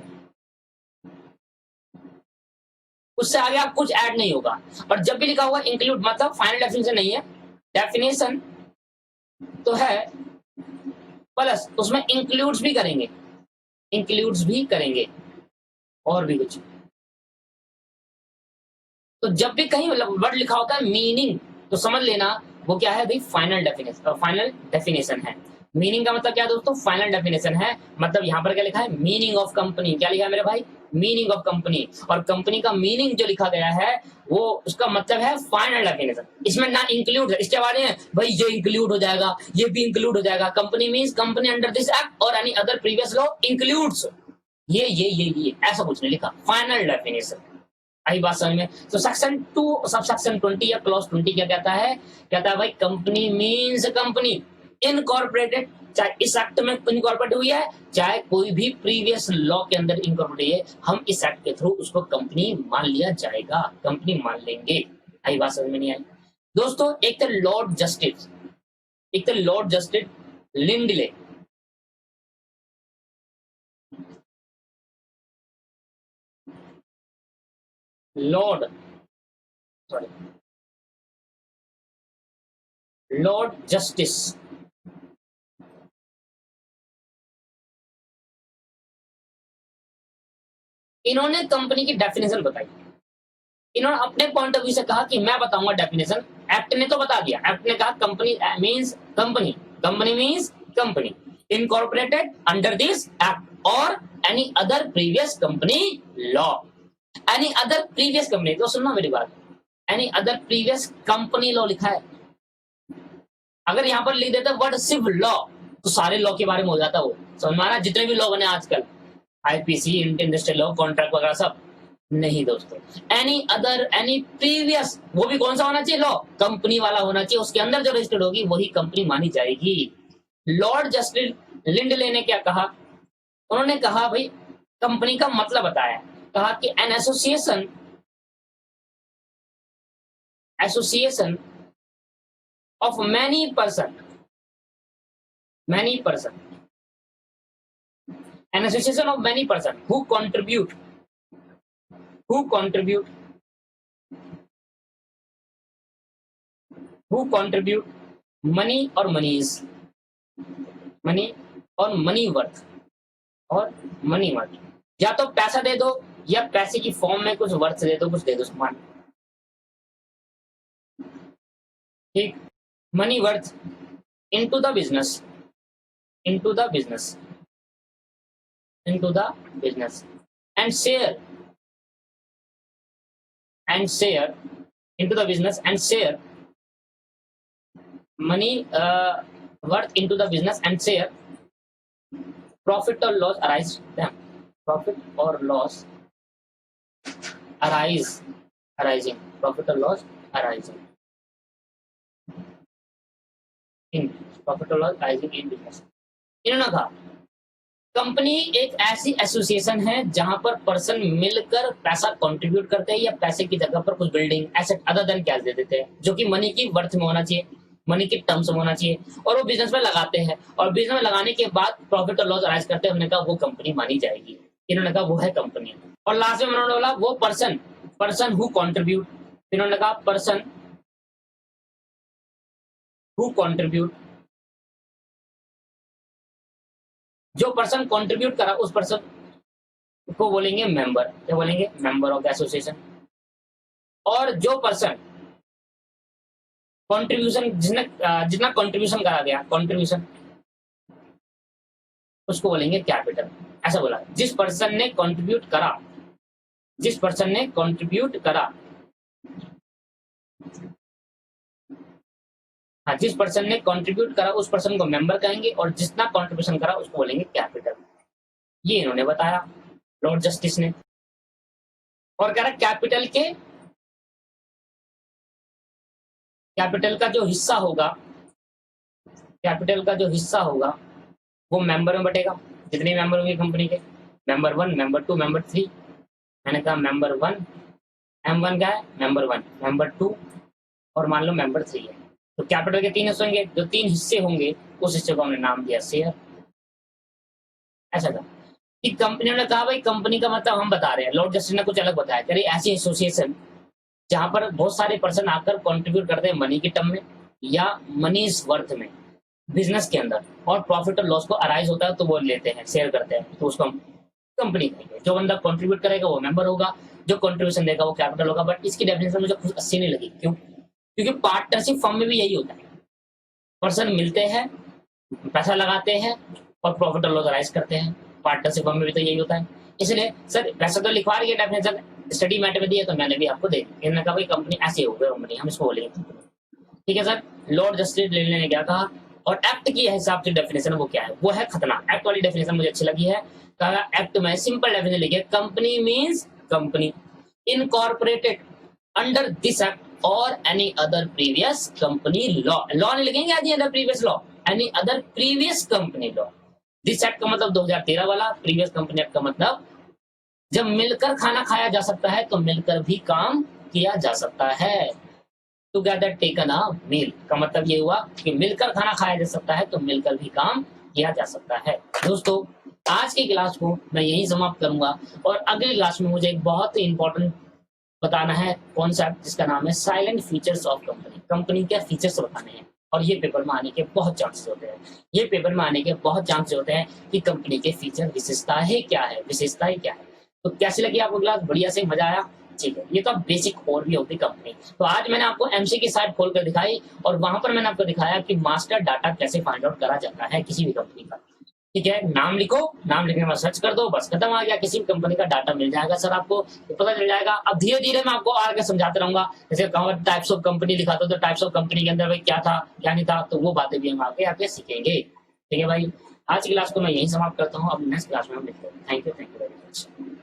उससे आगे आप कुछ ऐड नहीं होगा। और जब भी लिखा होगा इंक्लूड, मतलब फाइनल डेफिनेशन नहीं है, डेफिनेशन तो है, प्लस उसमें इंक्लूड्स भी करेंगे, इंक्लूड्स भी करेंगे, और भी कुछ। तो जब भी कहीं वर्ड लिखा होता है मीनिंग, तो समझ लेना वो क्या है भाई, फाइनल डेफिनेशन, फाइनल डेफिनेशन है। मीनिंग का मतलब क्या है दोस्तों? फाइनल डेफिनेशन है। मतलब यहाँ पर क्या लिखा है? Meaning of company. क्या लिखा है मेरे भाई? Meaning of company. और कंपनी का मीनिंग जो लिखा गया है वो, उसका मतलब है फाइनल डेफिनेशन। इसमें ना इंक्लूड है, इसके बारे में भाई ये इंक्लूड हो जाएगा, ये भी इंक्लूड हो जाएगा। Company means company under this act और any other previous law includes, ये ऐसा कुछ नहीं लिखा, फाइनल डेफिनेशन। आई बात समझ में? तो सेक्शन 2 सब सेक्शन 20 या क्लॉज 20 क्या कहता है? कहता है भाई कंपनी मीन्स कंपनी इनकॉर्पोरेटेड, चाहे इस एक्ट में इनकॉर्पोरेट हुई है, चाहे कोई भी प्रीवियस लॉ के अंदर इनकॉर्पोरेट हुई है, हम इस एक्ट के थ्रू उसको कंपनी मान लिया जाएगा, कंपनी मान लेंगे। आई बात समझ में नहीं आई? दोस्तों, एक तो लॉर्ड जस्टिस, एक तो Lord justice Lindley, Lord, sorry, Lord justice, इन्होंने कंपनी की डेफिनेशन बताई। इन्होंने अपने पॉइंट ऑफ व्यू से कहा कि मैं बताऊंगा डेफिनेशन, एक्ट ने तो बता दिया। एक्ट ने कहा company means company, company means company incorporated under this act और any other previous company law. Any other previous company, तो सुनना मेरी बात, any other previous company law लिखा है। अगर यहाँ पर लिख देता वर्ड सिर्फ लॉ, तो सारे लॉ के बारे में हो जाता वो, समझ में आ रहा है? जितने भी लॉ बने आजकल, आईपीसी, इंडस्ट्रियल लॉ, कॉन्ट्रैक्ट वगैरह सब नहीं दोस्तों। एनी अदर, एनी प्रीवियस, वो भी कौन सा होना चाहिए? लॉ, कंपनी वाला होना चाहिए, उसके अंदर जो रजिस्टर्ड होगी वही कंपनी मानी जाएगी। लॉर्ड जस्टिस लिंडले ने क्या कहा? उन्होंने कहा भाई कंपनी का मतलब बताया, कहा कि an association, association of many person, an association of many person who contribute who contribute money or monies, money or money worth, और मनी वर्थ, या तो पैसा दे दो या पैसे की फॉर्म में कुछ वर्थ दे दो, कुछ दे दो सामान, ठीक। Money worth into the business, into the business, into the business, and share, and share into the business, and share money worth into the business, and share profit or loss arise them, profit or loss arising, profit or loss arising in, profit or loss arising in business। इन्होंने कहा कंपनी एक ऐसी एसोसिएशन है जहां पर पर्सन मिलकर पैसा कंट्रीब्यूट करते हैं या पैसे की जगह पर कुछ building asset other than cash दे देते हैं, जो कि मनी की वर्थ में होना चाहिए, मनी के टर्म्स में होना चाहिए, और वो बिजनेस में लगाते हैं, और बिजनेस में लगाने के बाद प्रॉफिट और लॉस अराइज करते हैं। उन्होंने कहा वो कंपनी मानी जाएगी, इन्होंने कहा वो है कंपनी। और लास्ट में उन्होंने बोला वो पर्सन, पर्सन हु कॉन्ट्रीब्यूट, इन्होंने कहा पर्सन हु कॉन्ट्रीब्यूट, जो पर्सन कंट्रीब्यूट करा उस पर्सन को बोलेंगे मेंबर, क्या बोलेंगे, मेंबर ऑफ द एसोसिएशन। और जो पर्सन कंट्रीब्यूशन, जिसने जितना कंट्रीब्यूशन करा गया, कंट्रीब्यूशन, उसको बोलेंगे कैपिटल। ऐसा बोला, जिस पर्सन ने कंट्रीब्यूट करा, जिस पर्सन ने कंट्रीब्यूट करा, हाँ, जिस पर्सन ने कंट्रीब्यूट करा उस पर्सन को मेंबर कहेंगे, और जितना कंट्रीब्यूशन करा उसको बोलेंगे कैपिटल। ये इन्होंने बताया लॉर्ड जस्टिस ने। और कह रहा कैपिटल के, कैपिटल का जो हिस्सा होगा, कैपिटल का जो हिस्सा होगा वो मेंबर में बटेगा। जितने मेंबर होंगे कंपनी के, मेंबर 1, मेंबर 2, मेंबर 3, मैंने कहा मेंबर 1, M1 का है मेंबर 1, मेंबर 2, और मान लो मेंबर 3 है। तो कैपिटल के 3 हिस्से होंगे, जो 3 हिस्से होंगे उस हिस्से को हमने नाम दिया शेयर। ऐसा था कि कंपनी ने कहा भाई कंपनी का मतलब हम बता रहे हैं, लॉर्ड जस्टिस ने कुछ अलग बताया, कह रही ऐसी एसोसिएशन जहां पर बहुत सारे पर्सन आकर कंट्रीब्यूट करते हैं मनी के टर्म में या मनी वर्थ में बिजनेस के अंदर, और प्रॉफिट और लॉस को अराइज होता है तो वो लेते हैं, शेयर करते हैं, तो उसको हम कंपनी कहेंगे। जो बंदा कंट्रीब्यूट करेगा वो मेंबर होगा, जो कंट्रीब्यूशन देगा वो कैपिटल होगा। बट इसकी डेफिनेशन मुझे कुछ अच्छी नहीं लगी। क्यों? क्योंकि पार्टनरशिप फॉर्म में भी यही होता है, पर्सन मिलते हैं, पैसा लगाते हैं और प्रॉफिट और लॉस अराइज करते हैं। पार्टनरशिप फॉर्म में भी तो यही होता है। इसलिए सर वैसे तो लिखवा रही है डेफिनेशन, स्टडी मैटर में दी है तो मैंने भी आपको दे दी। इन्होंने कहा भाई कंपनी ऐसी हो गई, कंपनी हम इसको बोलेंगे कंपनी। ठीक है सर, लॉर्ड जस्टिस ने क्या कहा, और एक्ट की हिसाब से डेफिनेशन वो क्या है, वो है खतना। एक्ट वाली डेफिनेशन मुझे अच्छी लगी है। कहा एक्ट में सिंपल डेफिनेशन लिखी है, company means company incorporated under this act और any other previous company law. Law नहीं लिखेंगे any other previous law, any other previous company law. This act का मतलब 2013 वाला, प्रीवियस कंपनी एक्ट का मतलब जब मिलकर खाना खाया जा सकता है तो मिलकर भी काम किया जा सकता है। टुगेदर टेकन अ मील का मतलब ये हुआ कि मिलकर खाना खाया जा सकता है तो मिलकर भी काम किया जा सकता है। दोस्तों आज की क्लास को मैं यहीं समाप्त करूंगा, और अगली क्लास में मुझे एक बहुत ही इंपॉर्टेंट बताना है कॉन्सेप्ट जिसका नाम है salient features of company. Company के फीचर्स बताने हैं, और ये पेपर में आने के बहुत चांसेस होते हैं। ये पेपर में आने के बहुत चांसेस होते हैं कि कंपनी के फीचर विशेषताएं क्या है, विशेषताएं क्या है। तो कैसी लगी आपको क्लास? बढ़िया से मजा आया? ठीक है, ये तो बेसिक ओवर भी होती कंपनी। तो आज मैंने आपको एमसी की साइट खोलकर दिखाई, और वहां पर मैंने आपको दिखाया कि मास्टर डाटा कैसे फाइंड आउट करा जाता है किसी भी कंपनी का। ठीक है, नाम लिखो, नाम लिखने के बाद सर्च कर दो, बस खत्म, आ गया। किसी भी कंपनी का डाटा मिल जाएगा सर, आपको तो पता चल जाएगा। अब धीरे धीरे मैं आपको आगे समझाते रहूंगा। जैसे टाइप्स ऑफ कंपनी दिखाता हूं, तो टाइप्स ऑफ कंपनी के अंदर भाई क्या था क्या नहीं था, तो वो बातें भी हम आगे आगे सीखेंगे। ठीक है भाई, आज की क्लास को मैं यही समाप्त करता हूँ। अब नेक्स्ट क्लास में हम मिलते हैं। Thank you very much.